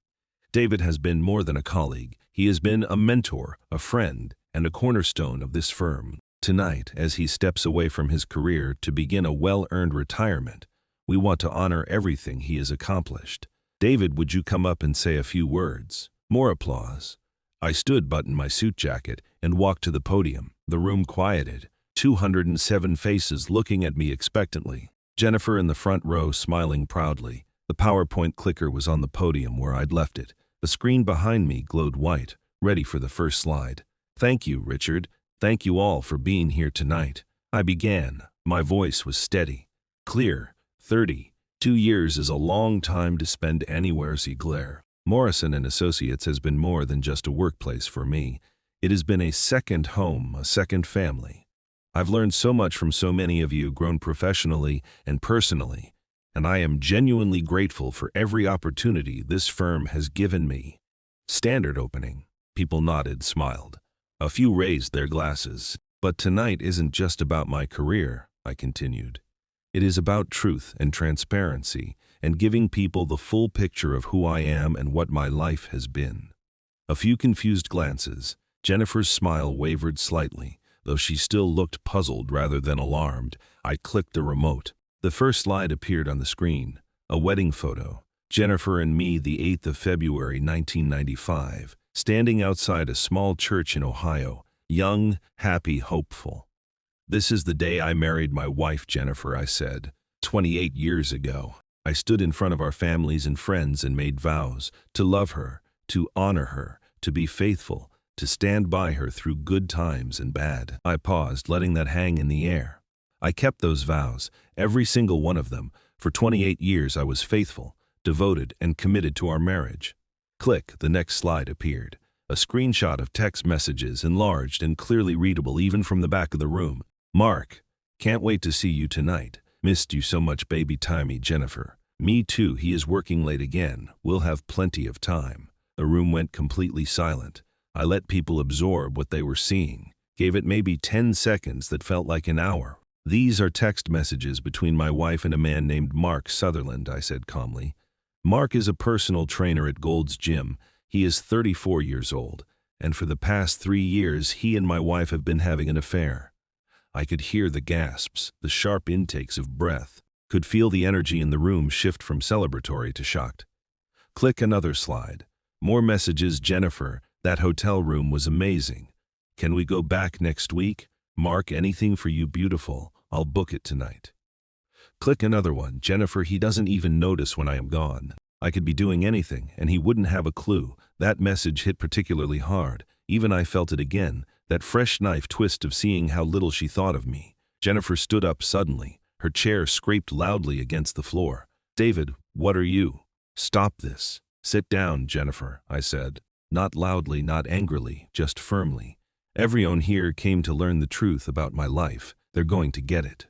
David has been more than a colleague. He has been a mentor, a friend, and a cornerstone of this firm. Tonight, as he steps away from his career to begin a well-earned retirement, we want to honor everything he has accomplished. "David, would you come up and say a few words?" More applause. I stood, buttoned my suit jacket, and walked to the podium. The room quieted. 207 faces looking at me expectantly. Jennifer in the front row smiling proudly. The PowerPoint clicker was on the podium where I'd left it. The screen behind me glowed white, ready for the first slide. "Thank you, Richard. Thank you all for being here tonight." I began. My voice was steady, clear. 32 years is a long time to spend anywhere, Ziegler. Morrison and Associates has been more than just a workplace for me. It has been a second home, a second family. I've learned so much from so many of you, grown professionally and personally, and I am genuinely grateful for every opportunity this firm has given me. Standard opening. People nodded, smiled. A few raised their glasses. "But tonight isn't just about my career," I continued. "It is about truth and transparency and giving people the full picture of who I am and what my life has been." A few confused glances. Jennifer's smile wavered slightly, though she still looked puzzled rather than alarmed. I clicked the remote. The first slide appeared on the screen. A wedding photo. Jennifer and me, the 8th of February, 1995, standing outside a small church in Ohio, young, happy, hopeful. "This is the day I married my wife, Jennifer," I said. 28 years ago. I stood in front of our families and friends and made vows to love her, to honor her, to be faithful, to stand by her through good times and bad. I paused, letting that hang in the air. I kept those vows, every single one of them. For 28 years I was faithful, devoted, and committed to our marriage. Click, the next slide appeared. A screenshot of text messages, enlarged and clearly readable even from the back of the room. Mark, can't wait to see you tonight. Missed you so much, baby timey Jennifer. Me too, he is working late again. We'll have plenty of time. The room went completely silent. I let people absorb what they were seeing. Gave it maybe 10 seconds that felt like an hour. These are text messages between my wife and a man named Mark Sutherland, I said calmly. Mark is a personal trainer at Gold's Gym. He is 34 years old, and for the past 3 years he and my wife have been having an affair. I could hear the gasps, the sharp intakes of breath, could feel the energy in the room shift from celebratory to shocked. Click another slide. More messages. Jennifer, that hotel room was amazing. Can we go back next week? Mark, anything for you, beautiful. I'll book it tonight. Click another one. Jennifer, he doesn't even notice when I am gone. I could be doing anything, and he wouldn't have a clue. That message hit particularly hard. Even I felt it again, that fresh knife twist of seeing how little she thought of me. Jennifer stood up suddenly. Her chair scraped loudly against the floor. David, what are you? Stop this. Sit down, Jennifer, I said. Not loudly, not angrily, just firmly. Everyone here came to learn the truth about my life. They're going to get it.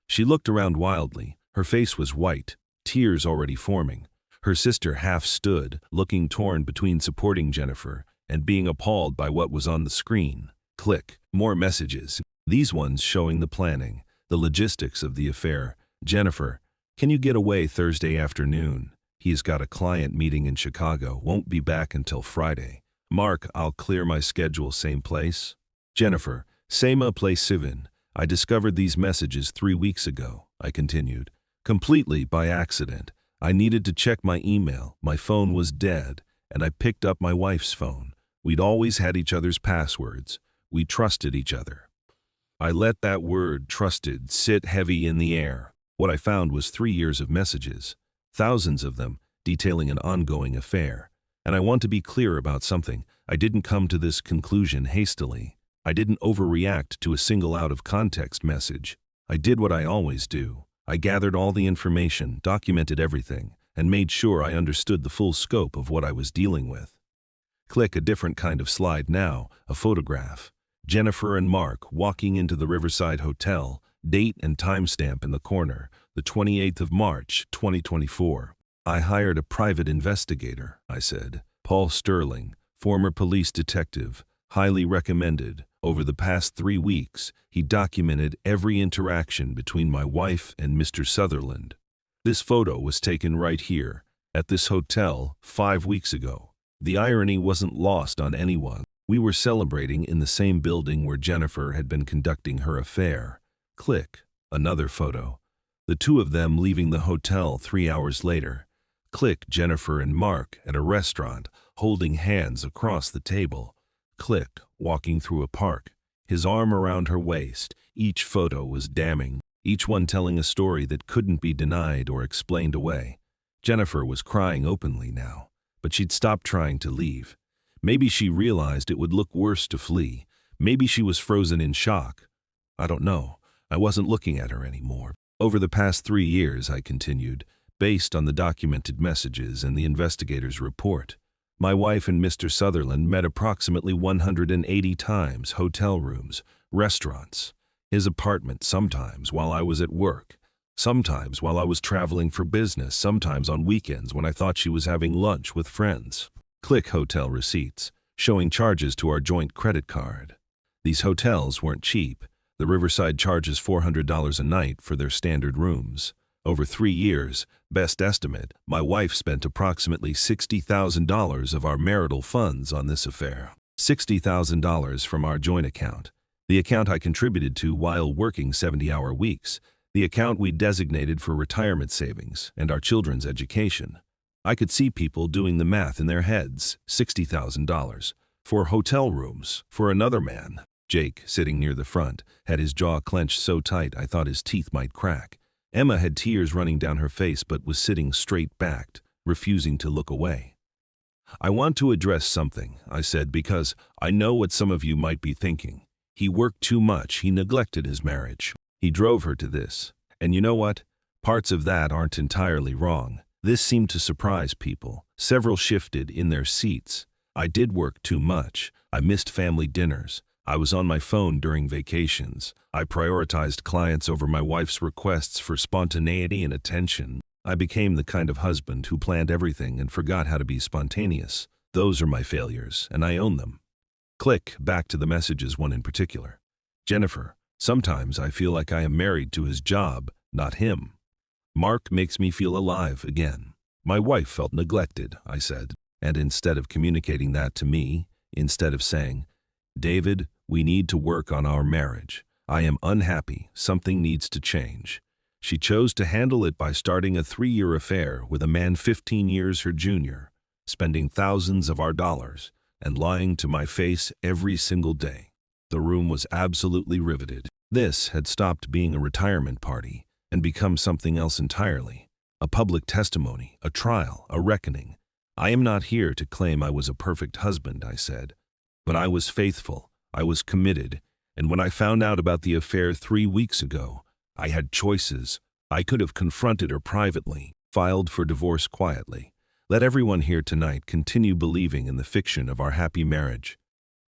She looked around wildly. Her face was white, tears already forming. Her sister half stood, looking torn between supporting Jennifer and being appalled by what was on the screen. Click. More messages. These ones showing the planning, the logistics of the affair. Jennifer, can you get away Thursday afternoon? He's got a client meeting in Chicago, won't be back until Friday. Mark, I'll clear my schedule, same place. Jennifer, same place, Sivin. I discovered these messages 3 weeks ago, I continued. Completely by accident. I needed to check my email, my phone was dead, and I picked up my wife's phone. We'd always had each other's passwords. We trusted each other. I let that word, trusted, sit heavy in the air. What I found was 3 years of messages, thousands of them, detailing an ongoing affair. And I want to be clear about something. I didn't come to this conclusion hastily. I didn't overreact to a single out-of-context message. I did what I always do. I gathered all the information, documented everything, and made sure I understood the full scope of what I was dealing with. Click a different kind of slide now, a photograph. Jennifer and Mark walking into the Riverside Hotel, date and timestamp in the corner, the 28th of March, 2024. I hired a private investigator, I said. Paul Sterling, former police detective, highly recommended. Over the past 3 weeks, he documented every interaction between my wife and Mr. Sutherland. This photo was taken right here, at this hotel, 5 weeks ago. The irony wasn't lost on anyone. We were celebrating in the same building where Jennifer had been conducting her affair. Click. Another photo. The two of them leaving the hotel 3 hours later. Click. Jennifer and Mark at a restaurant, holding hands across the table. Click. Walking through a park, his arm around her waist. Each photo was damning, each one telling a story that couldn't be denied or explained away. Jennifer was crying openly now, but she'd stopped trying to leave. Maybe she realized it would look worse to flee. Maybe she was frozen in shock. I don't know. I wasn't looking at her anymore. Over the past 3 years, I continued, based on the documented messages and the investigator's report, my wife and Mr. Sutherland met approximately 180 times, hotel rooms, restaurants, his apartment, sometimes while I was at work, sometimes while I was traveling for business, sometimes on weekends when I thought she was having lunch with friends. Click hotel receipts, showing charges to our joint credit card. These hotels weren't cheap. The Riverside charges $400 a night for their standard rooms. Over 3 years, best estimate, my wife spent approximately $60,000 of our marital funds on this affair. $60,000 from our joint account, the account I contributed to while working 70-hour weeks, the account we designated for retirement savings and our children's education. I could see people doing the math in their heads. $60,000 for hotel rooms for another man. Jake, sitting near the front, had his jaw clenched so tight I thought his teeth might crack. Emma had tears running down her face but was sitting straight-backed, refusing to look away. I want to address something, I said, because I know what some of you might be thinking. He worked too much, he neglected his marriage. He drove her to this. And you know what? Parts of that aren't entirely wrong. This seemed to surprise people. Several shifted in their seats. I did work too much. I missed family dinners. I was on my phone during vacations. I prioritized clients over my wife's requests for spontaneity and attention. I became the kind of husband who planned everything and forgot how to be spontaneous. Those are my failures, and I own them. Click back to the messages, one in particular. Jennifer, sometimes I feel like I am married to his job, not him. Mark makes me feel alive again. My wife felt neglected, I said, and instead of communicating that to me, instead of saying, David, we need to work on our marriage. I am unhappy. Something needs to change. She chose to handle it by starting a 3-year affair with a man 15 years her junior, spending thousands of our dollars, and lying to my face every single day. The room was absolutely riveted. This had stopped being a retirement party and become something else entirely. A public testimony, a trial, a reckoning. I am not here to claim I was a perfect husband, I said. But I was faithful, I was committed, and when I found out about the affair 3 weeks ago, I had choices. I could have confronted her privately, filed for divorce quietly. Let everyone here tonight continue believing in the fiction of our happy marriage.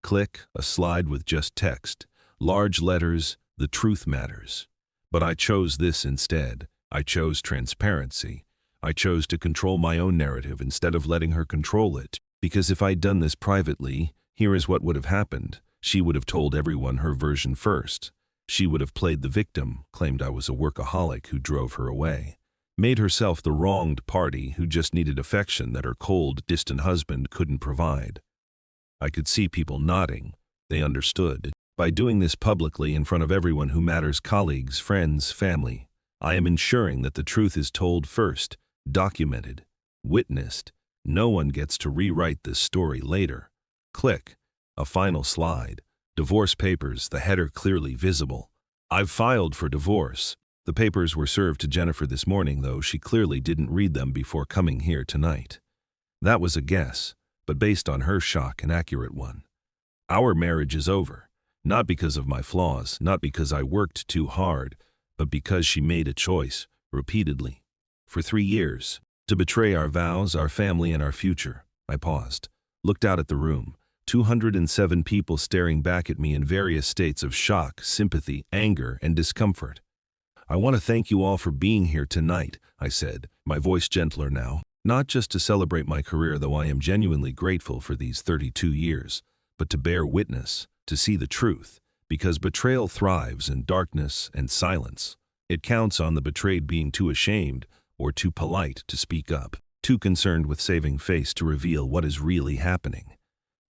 Click a slide with just text, large letters, the truth matters. But I chose this instead. I chose transparency. I chose to control my own narrative instead of letting her control it. Because if I'd done this privately, here is what would have happened. She would have told everyone her version first. She would have played the victim, claimed I was a workaholic who drove her away, made herself the wronged party who just needed affection that her cold, distant husband couldn't provide. I could see people nodding. They understood. By doing this publicly in front of everyone who matters, colleagues, friends, family, I am ensuring that the truth is told first, documented, witnessed. No one gets to rewrite this story later. Click. A final slide. Divorce papers, the header clearly visible. I've filed for divorce. The papers were served to Jennifer this morning, though she clearly didn't read them before coming here tonight. That was a guess, but based on her shock, an accurate one. Our marriage is over. Not because of my flaws, not because I worked too hard, but because she made a choice, repeatedly, for 3 years, to betray our vows, our family, and our future. I paused, looked out at the room. 207 people staring back at me in various states of shock, sympathy, anger, and discomfort. I want to thank you all for being here tonight, I said, my voice gentler now, not just to celebrate my career, though I am genuinely grateful for these 32 years, but to bear witness, to see the truth, because betrayal thrives in darkness and silence. It counts on the betrayed being too ashamed or too polite to speak up, too concerned with saving face to reveal what is really happening.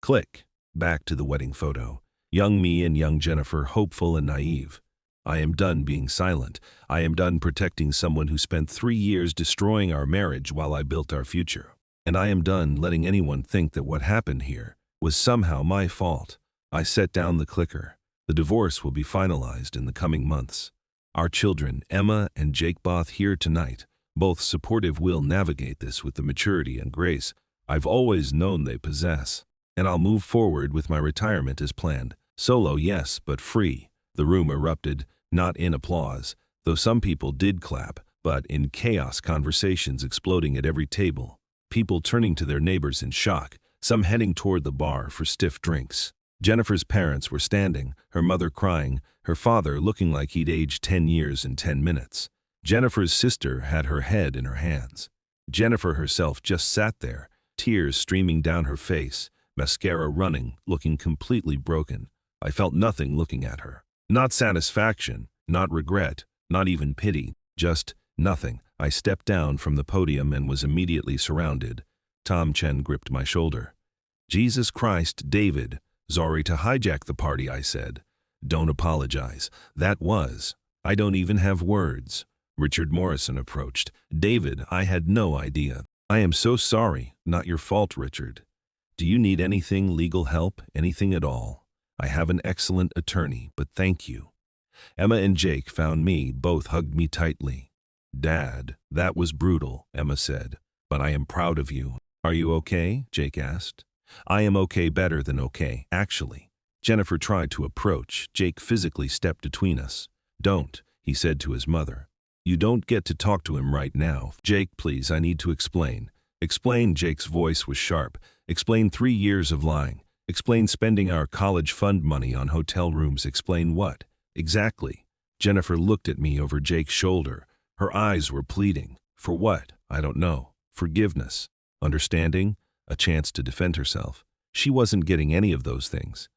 Click. Back to the wedding photo. Young me and young Jennifer, hopeful and naive. I am done being silent. I am done protecting someone who spent 3 years destroying our marriage while I built our future. And I am done letting anyone think that what happened here was somehow my fault. I set down the clicker. The divorce will be finalized in the coming months. Our children, Emma and Jake, both here tonight, both supportive, will navigate this with the maturity and grace I've always known they possess. And I'll move forward with my retirement as planned. Solo, yes, but free. The room erupted, not in applause, though some people did clap, but in chaos, conversations exploding at every table, people turning to their neighbors in shock, some heading toward the bar for stiff drinks. Jennifer's parents were standing, her mother crying, her father looking like he'd aged 10 years in 10 minutes. Jennifer's sister had her head in her hands. Jennifer herself just sat there, tears streaming down her face, mascara running, looking completely broken. I felt nothing looking at her. Not satisfaction, not regret, not even pity, just nothing. I stepped down from the podium and was immediately surrounded. Tom Chen gripped my shoulder. Jesus Christ, David. Sorry to hijack the party, I said. Don't apologize. That was. I don't even have words. Richard Morrison approached. David, I had no idea. I am so sorry. Not your fault, Richard. Do you need anything, legal help, anything at all? I have an excellent attorney, but thank you. Emma and Jake found me, both hugged me tightly. Dad, that was brutal, Emma said, but I am proud of you. Are you okay? Jake asked. I am okay, better than okay, actually. Jennifer tried to approach. Jake physically stepped between us. Don't, he said to his mother. You don't get to talk to him right now. Jake, please, I need to explain. Explain, Jake's voice was sharp. Explain 3 years of lying. Explain spending our college fund money on hotel rooms. Explain what? Exactly. Jennifer looked at me over Jake's shoulder. Her eyes were pleading. For what? I don't know. Forgiveness. Understanding? A chance to defend herself. She wasn't getting any of those things.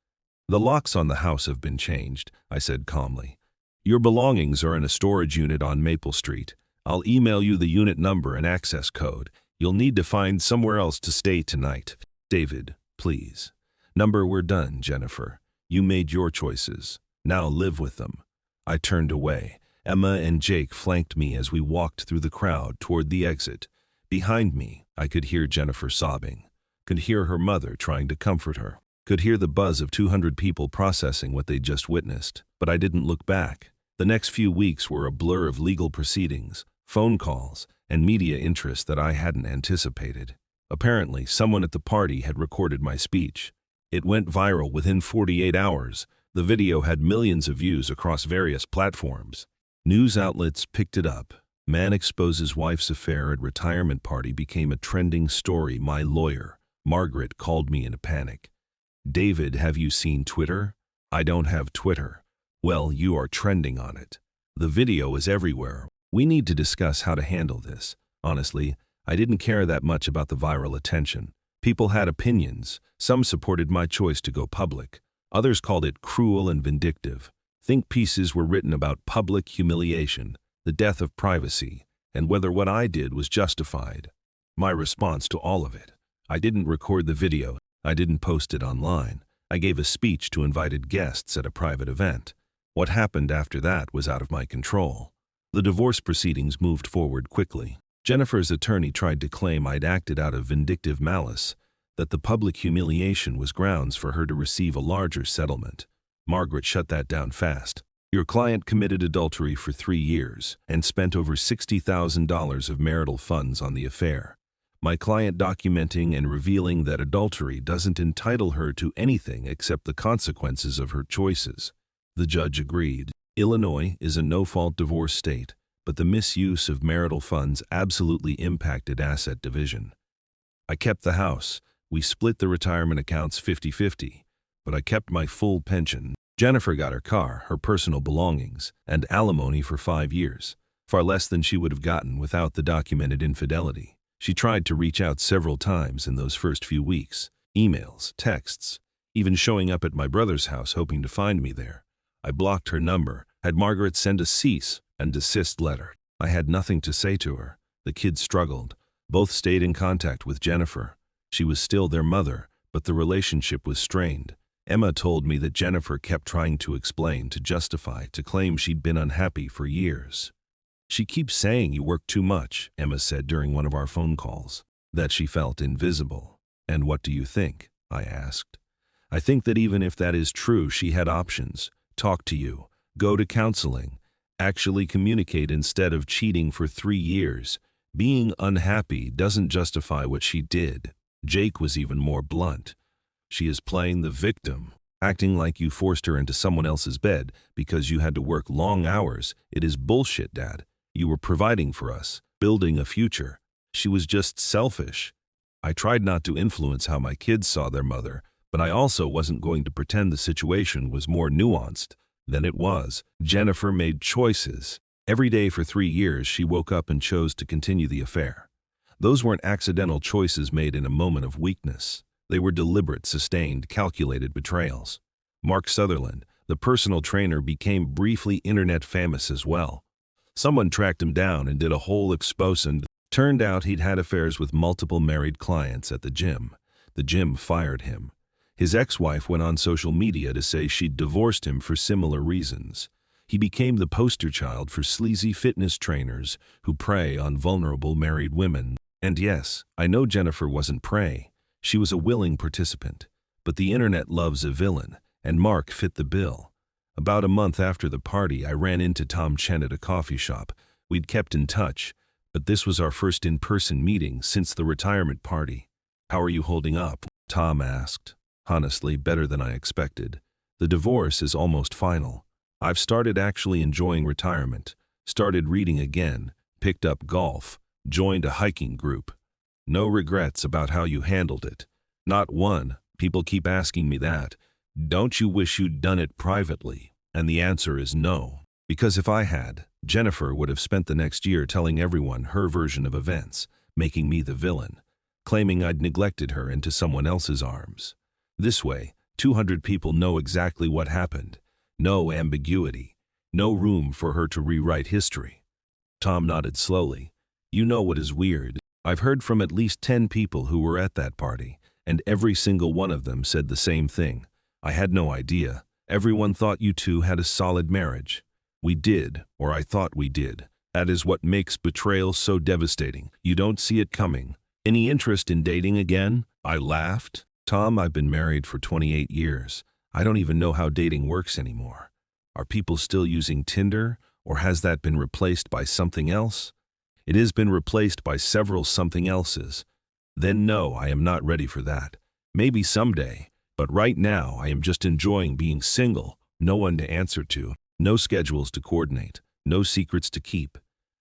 The locks on the house have been changed, I said calmly. Your belongings are in a storage unit on Maple Street. I'll email you the unit number and access code. You'll need to find somewhere else to stay tonight. David, please. We're done, Jennifer. You made your choices. Now live with them. I turned away. Emma and Jake flanked me as we walked through the crowd toward the exit. Behind me, I could hear Jennifer sobbing. Could hear her mother trying to comfort her. Could hear the buzz of 200 people processing what they'd just witnessed. But I didn't look back. The next few weeks were a blur of legal proceedings, phone calls, and media interest that I hadn't anticipated. Apparently, someone at the party had recorded my speech. It went viral within 48 hours. The video had millions of views across various platforms. News outlets picked it up. Man exposes wife's affair at retirement party became a trending story. My lawyer, Margaret, called me in a panic. David, have you seen Twitter? I don't have Twitter. Well, you are trending on it. The video is everywhere. We need to discuss how to handle this. Honestly, I didn't care that much about the viral attention. People had opinions. Some supported my choice to go public. Others called it cruel and vindictive. Think pieces were written about public humiliation, the death of privacy, and whether what I did was justified. My response to all of it: I didn't record the video. I didn't post it online. I gave a speech to invited guests at a private event. What happened after that was out of my control. The divorce proceedings moved forward quickly. Jennifer's attorney tried to claim I'd acted out of vindictive malice, that the public humiliation was grounds for her to receive a larger settlement. Margaret shut that down fast. Your client committed adultery for 3 years and spent over $60,000 of marital funds on the affair. My client documenting and revealing that adultery doesn't entitle her to anything except the consequences of her choices. The judge agreed. Illinois is a no-fault divorce state, but the misuse of marital funds absolutely impacted asset division. I kept the house. We split the retirement accounts 50-50, but I kept my full pension. Jennifer got her car, her personal belongings, and alimony for 5 years, far less than she would have gotten without the documented infidelity. She tried to reach out several times in those first few weeks, emails, texts, even showing up at my brother's house hoping to find me there. I blocked her number, had Margaret send a cease and desist letter. I had nothing to say to her. The kids struggled. Both stayed in contact with Jennifer. She was still their mother, but the relationship was strained. Emma told me that Jennifer kept trying to explain, to justify, to claim she'd been unhappy for years. She keeps saying you work too much, Emma said during one of our phone calls. That she felt invisible. And what do you think? I asked. I think that even if that is true, she had options. Talk to you, go to counseling, actually communicate instead of cheating for 3 years. Being unhappy doesn't justify what she did. Jake was even more blunt. She is playing the victim, acting like you forced her into someone else's bed because you had to work long hours. It is bullshit, Dad. You were providing for us, building a future. She was just selfish. I tried not to influence how my kids saw their mother, but I also wasn't going to pretend the situation was more nuanced than it was. Jennifer made choices. Every day for 3 years, she woke up and chose to continue the affair. Those weren't accidental choices made in a moment of weakness. They were deliberate, sustained, calculated betrayals. Mark Sutherland, the personal trainer, became briefly internet famous as well. Someone tracked him down and did a whole expose, and turned out he'd had affairs with multiple married clients at the gym. The gym fired him. His ex-wife went on social media to say she'd divorced him for similar reasons. He became the poster child for sleazy fitness trainers who prey on vulnerable married women. And yes, I know Jennifer wasn't prey. She was a willing participant. But the internet loves a villain, and Mark fit the bill. About a month after the party, I ran into Tom Chen at a coffee shop. We'd kept in touch, but this was our first in-person meeting since the retirement party. How are you holding up? Tom asked. Honestly, better than I expected. The divorce is almost final. I've started actually enjoying retirement, started reading again, picked up golf, joined a hiking group. No regrets about how you handled it. Not one. People keep asking me that. Don't you wish you'd done it privately? And the answer is no. Because if I had, Jennifer would have spent the next year telling everyone her version of events, making me the villain, claiming I'd neglected her into someone else's arms. This way, 200 people know exactly what happened. No ambiguity. No room for her to rewrite history. Tom nodded slowly. You know what is weird? I've heard from at least 10 people who were at that party, and every single one of them said the same thing. I had no idea. Everyone thought you two had a solid marriage. We did, or I thought we did. That is what makes betrayal so devastating. You don't see it coming. Any interest in dating again? I laughed. Tom, I've been married for 28 years. I don't even know how dating works anymore. Are people still using Tinder, or has that been replaced by something else? It has been replaced by several something else's. Then no, I am not ready for that. Maybe someday, but right now I am just enjoying being single, no one to answer to, no schedules to coordinate, no secrets to keep.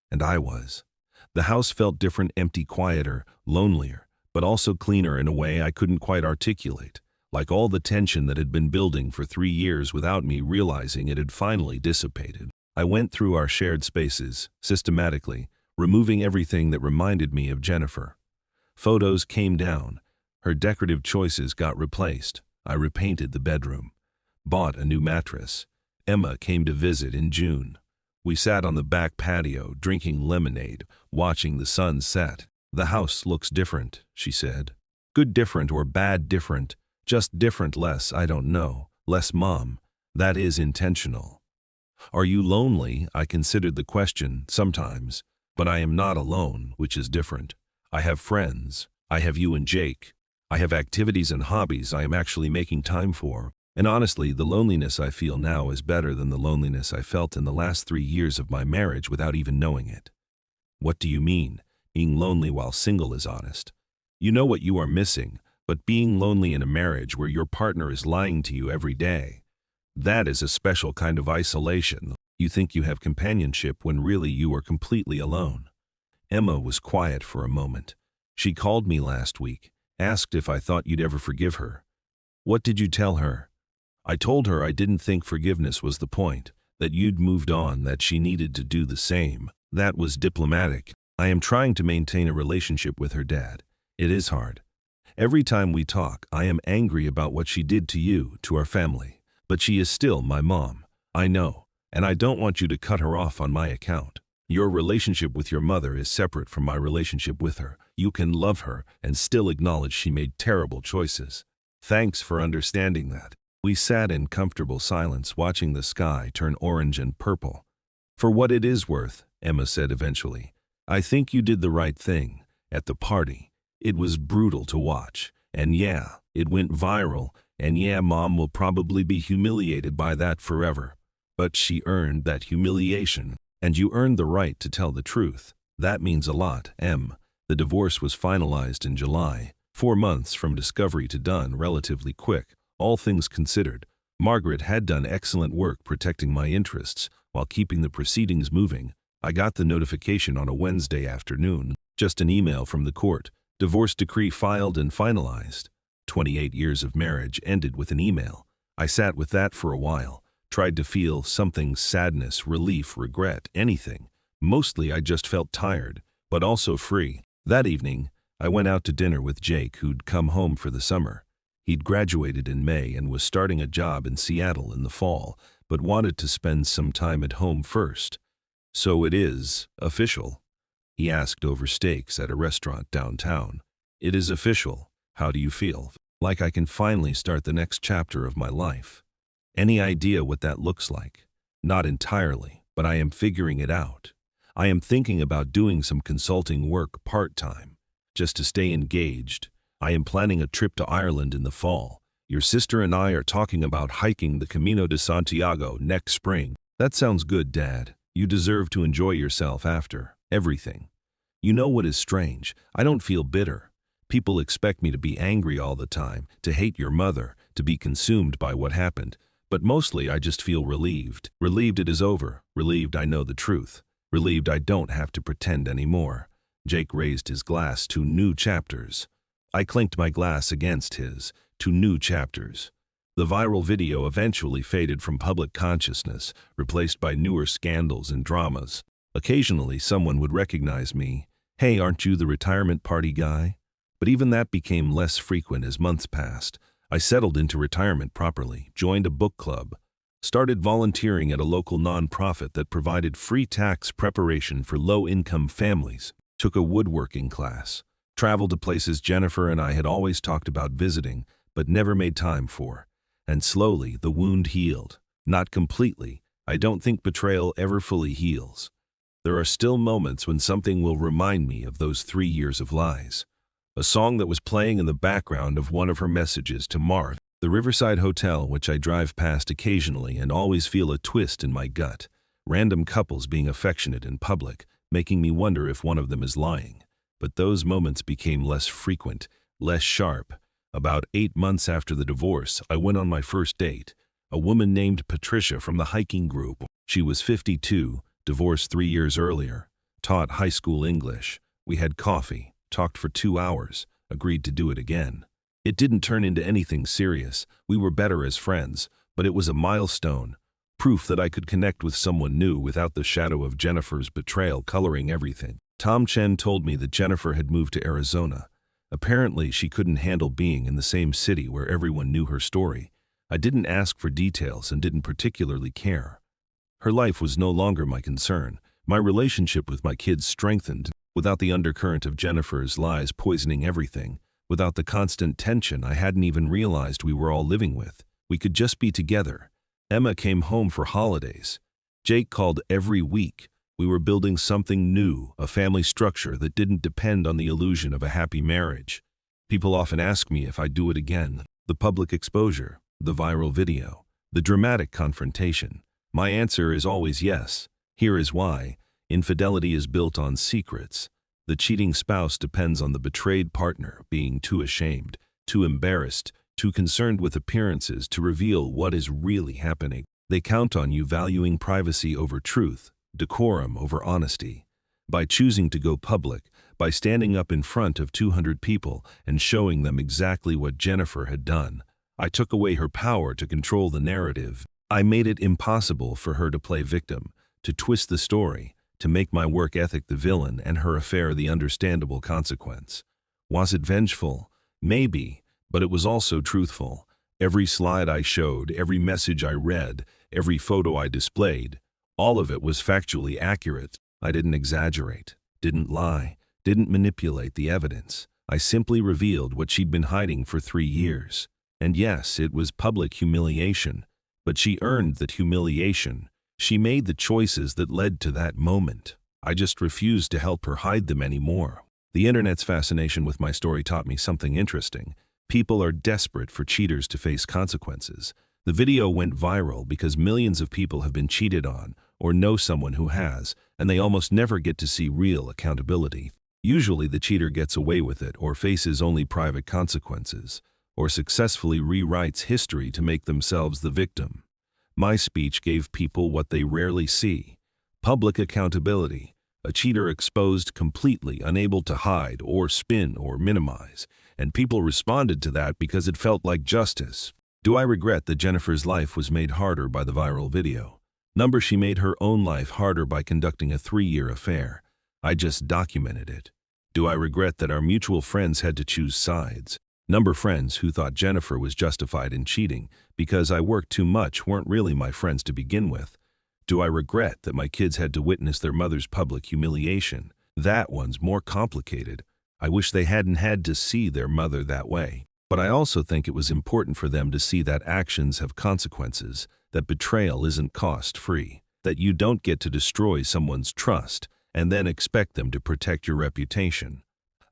And I was. The house felt different, empty, quieter, lonelier, but also cleaner in a way I couldn't quite articulate, like all the tension that had been building for 3 years without me realizing it had finally dissipated. I went through our shared spaces, systematically, removing everything that reminded me of Jennifer. Photos came down. Her decorative choices got replaced. I repainted the bedroom. Bought a new mattress. Emma came to visit in June. We sat on the back patio, drinking lemonade, watching the sun set. The house looks different, she said. Good different or bad different, just different, less, I don't know, less mom. That is intentional. Are you lonely? I considered the question, sometimes. But I am not alone, which is different. I have friends. I have you and Jake. I have activities and hobbies I am actually making time for. And honestly, the loneliness I feel now is better than the loneliness I felt in the last 3 years of my marriage without even knowing it. What do you mean? Being lonely while single is honest. You know what you are missing, but being lonely in a marriage where your partner is lying to you every day, that is a special kind of isolation. You think you have companionship when really you are completely alone. Emma was quiet for a moment. She called me last week, asked if I thought you'd ever forgive her. What did you tell her? I told her I didn't think forgiveness was the point, that you'd moved on, that she needed to do the same. That was diplomatic. I am trying to maintain a relationship with her dad. It is hard. Every time we talk, I am angry about what she did to you, to our family. But she is still my mom. I know. And I don't want you to cut her off on my account. Your relationship with your mother is separate from my relationship with her. You can love her and still acknowledge she made terrible choices. Thanks for understanding that. We sat in comfortable silence, watching the sky turn orange and purple. For what it is worth, Emma said eventually, I think you did the right thing. At the party, it was brutal to watch. And yeah, it went viral. And yeah, Mom will probably be humiliated by that forever. But she earned that humiliation, and you earned the right to tell the truth. That means a lot, Em. The divorce was finalized in July, 4 months from discovery to done, relatively quick, all things considered. Margaret had done excellent work protecting my interests while keeping the proceedings moving. I got the notification on a Wednesday afternoon, just an email from the court. Divorce decree filed and finalized. 28 years of marriage ended with an email. I sat with that for a while. Tried to feel something, sadness, relief, regret, anything. Mostly I just felt tired, but also free. That evening, I went out to dinner with Jake, who'd come home for the summer. He'd graduated in May and was starting a job in Seattle in the fall, but wanted to spend some time at home first. So it is official? He asked over steaks at a restaurant downtown. It is official. How do you feel? Like I can finally start the next chapter of my life. Any idea what that looks like? Not entirely, but I am figuring it out. I am thinking about doing some consulting work part-time, just to stay engaged. I am planning a trip to Ireland in the fall. Your sister and I are talking about hiking the Camino de Santiago next spring. That sounds good, Dad. You deserve to enjoy yourself after everything. You know what is strange? I don't feel bitter. People expect me to be angry all the time, to hate your mother, to be consumed by what happened. But mostly I just feel relieved. Relieved it is over. Relieved I know the truth. Relieved I don't have to pretend anymore. Jake raised his glass to new chapters. I clinked my glass against his, to new chapters. The viral video eventually faded from public consciousness, replaced by newer scandals and dramas. Occasionally someone would recognize me. Hey, aren't you the retirement party guy? But even that became less frequent as months passed. I settled into retirement properly, joined a book club, started volunteering at a local nonprofit that provided free tax preparation for low-income families, took a woodworking class, traveled to places Jennifer and I had always talked about visiting but never made time for. And slowly the wound healed. Not completely. I don't think betrayal ever fully heals. There are still moments when something will remind me of those 3 years of lies. A song that was playing in the background of one of her messages to Marv, the Riverside Hotel, which I drive past occasionally and always feel a twist in my gut. Random couples being affectionate in public, making me wonder if one of them is lying. But those moments became less frequent, less sharp. About 8 months after the divorce, I went on my first date. A woman named Patricia from the hiking group. She was 52, divorced 3 years earlier, taught high school English. We had coffee. Talked for 2 hours, agreed to do it again. It didn't turn into anything serious. We were better as friends, but it was a milestone, proof that I could connect with someone new without the shadow of Jennifer's betrayal coloring everything. Tom Chen told me that Jennifer had moved to Arizona. Apparently, she couldn't handle being in the same city where everyone knew her story. I didn't ask for details and didn't particularly care. Her life was no longer my concern. My relationship with my kids strengthened. Without the undercurrent of Jennifer's lies poisoning everything, without the constant tension I hadn't even realized we were all living with, we could just be together. Emma came home for holidays. Jake called every week. We were building something new, a family structure that didn't depend on the illusion of a happy marriage. People often ask me if I'd do it again. The public exposure, the viral video, the dramatic confrontation. My answer is always yes. Here is why. Infidelity is built on secrets. The cheating spouse depends on the betrayed partner being too ashamed, too embarrassed, too concerned with appearances to reveal what is really happening. They count on you valuing privacy over truth, decorum over honesty. By choosing to go public, by standing up in front of 200 people and showing them exactly what Jennifer had done, I took away her power to control the narrative. I made it impossible for her to play victim, to twist the story, to make my work ethic the villain and her affair the understandable consequence. Was it vengeful? Maybe, but it was also truthful. Every slide I showed, every message I read, every photo I displayed, all of it was factually accurate. I didn't exaggerate, didn't lie, didn't manipulate the evidence. I simply revealed what she'd been hiding for 3 years. And yes, it was public humiliation, but she earned that humiliation. She made the choices that led to that moment. I just refused to help her hide them anymore. The internet's fascination with my story taught me something interesting. People are desperate for cheaters to face consequences. The video went viral because millions of people have been cheated on or know someone who has, and they almost never get to see real accountability. Usually the cheater gets away with it or faces only private consequences, or successfully rewrites history to make themselves the victim. My speech gave people what they rarely see: public accountability, a cheater exposed completely, unable to hide or spin or minimize, and people responded to that because it felt like justice. Do I regret that Jennifer's life was made harder by the viral video? Number, she made her own life harder by conducting a 3-year affair. I just documented it. Do I regret that our mutual friends had to choose sides? Number, friends who thought Jennifer was justified in cheating because I worked too much weren't really my friends to begin with. Do I regret that my kids had to witness their mother's public humiliation? That one's more complicated. I wish they hadn't had to see their mother that way. But I also think it was important for them to see that actions have consequences, that betrayal isn't cost-free, that you don't get to destroy someone's trust and then expect them to protect your reputation.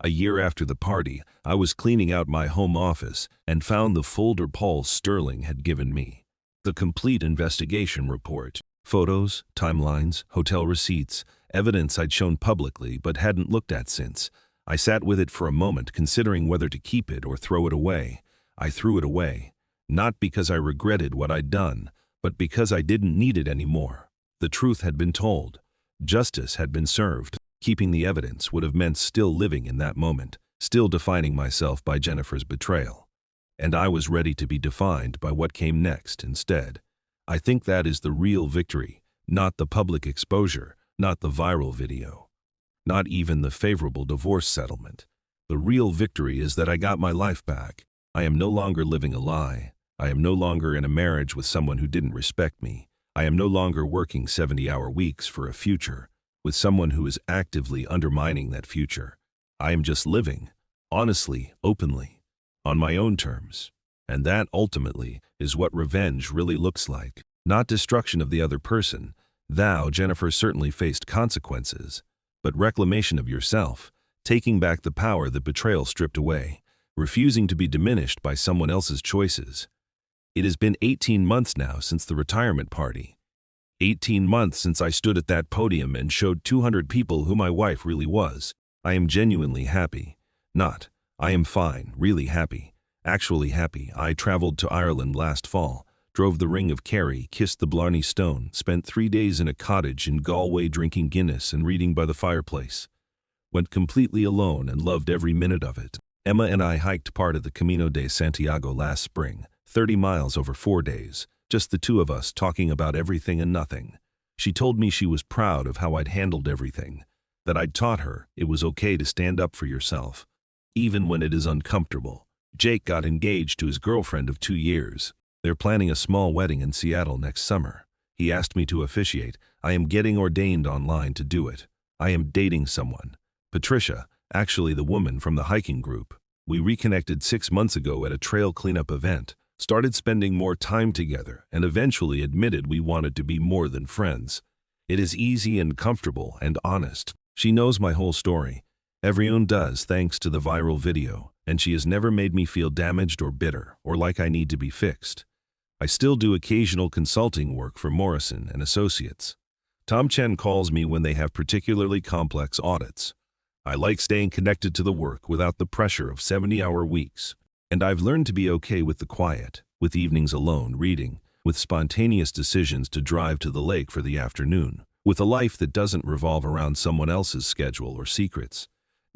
A year after the party, I was cleaning out my home office and found the folder Paul Sterling had given me. The complete investigation report. Photos, timelines, hotel receipts, evidence I'd shown publicly but hadn't looked at since. I sat with it for a moment, considering whether to keep it or throw it away. I threw it away, not because I regretted what I'd done, but because I didn't need it anymore. The truth had been told. Justice had been served. Keeping the evidence would have meant still living in that moment, still defining myself by Jennifer's betrayal. And I was ready to be defined by what came next instead. I think that is the real victory, not the public exposure, not the viral video, not even the favorable divorce settlement. The real victory is that I got my life back. I am no longer living a lie. I am no longer in a marriage with someone who didn't respect me. I am no longer working 70-hour weeks for a future with someone who is actively undermining that future. I am just living, honestly, openly, on my own terms. And that, ultimately, is what revenge really looks like. Not destruction of the other person. Thou, Jennifer, certainly faced consequences. But reclamation of yourself, taking back the power that betrayal stripped away, refusing to be diminished by someone else's choices. It has been 18 months now since the retirement party. 18 months since I stood at that podium and showed 200 people who my wife really was. I am genuinely happy. Not, I am fine, really happy. Actually happy. I traveled to Ireland last fall, drove the Ring of Kerry, kissed the Blarney Stone, spent 3 days in a cottage in Galway drinking Guinness and reading by the fireplace. Went completely alone and loved every minute of it. Emma and I hiked part of the Camino de Santiago last spring, 30 miles over 4 days, just the two of us talking about everything and nothing. She told me she was proud of how I'd handled everything, that I'd taught her it was okay to stand up for yourself, even when it is uncomfortable. Jake got engaged to his girlfriend of 2 years. They're planning a small wedding in Seattle next summer. He asked me to officiate. I am getting ordained online to do it. I am dating someone. Patricia, actually the woman from the hiking group. We reconnected 6 months ago at a trail cleanup event, started spending more time together, and eventually admitted we wanted to be more than friends. It is easy and comfortable and honest. She knows my whole story. Everyone does, thanks to the viral video, and she has never made me feel damaged or bitter or like I need to be fixed. I still do occasional consulting work for Morrison and Associates. Tom Chen calls me when they have particularly complex audits. I like staying connected to the work without the pressure of 70-hour weeks. And I've learned to be okay with the quiet, with evenings alone reading, with spontaneous decisions to drive to the lake for the afternoon, with a life that doesn't revolve around someone else's schedule or secrets.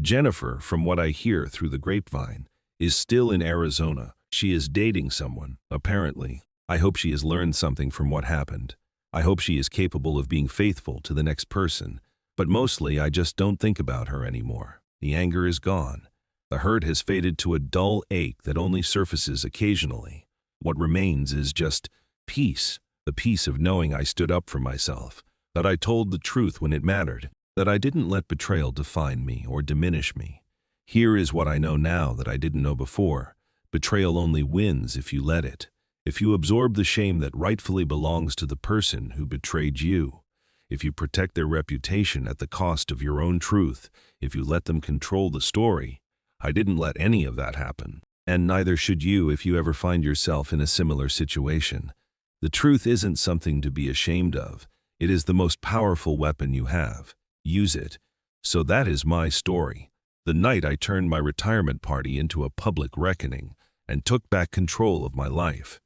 Jennifer, from what I hear through the grapevine, is still in Arizona. She is dating someone, apparently. I hope she has learned something from what happened. I hope she is capable of being faithful to the next person. But mostly I just don't think about her anymore. The anger is gone. The hurt has faded to a dull ache that only surfaces occasionally. What remains is just peace, the peace of knowing I stood up for myself, that I told the truth when it mattered, that I didn't let betrayal define me or diminish me. Here is what I know now that I didn't know before. Betrayal only wins if you let it, if you absorb the shame that rightfully belongs to the person who betrayed you, if you protect their reputation at the cost of your own truth, if you let them control the story. I didn't let any of that happen, and neither should you if you ever find yourself in a similar situation. The truth isn't something to be ashamed of. It is the most powerful weapon you have. Use it. So that is my story. The night I turned my retirement party into a public reckoning and took back control of my life.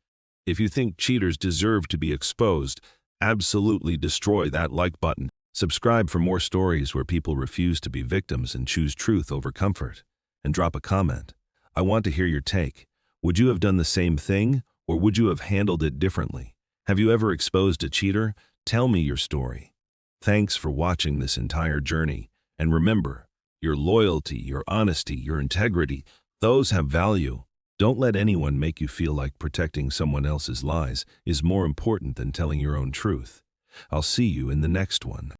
If you think cheaters deserve to be exposed, absolutely destroy that like button. Subscribe for more stories where people refuse to be victims and choose truth over comfort. And drop a comment. I want to hear your take. Would you have done the same thing, or would you have handled it differently? Have you ever exposed a cheater? Tell me your story. Thanks for watching this entire journey. And remember, your loyalty, your honesty, your integrity, those have value. Don't let anyone make you feel like protecting someone else's lies is more important than telling your own truth. I'll see you in the next one.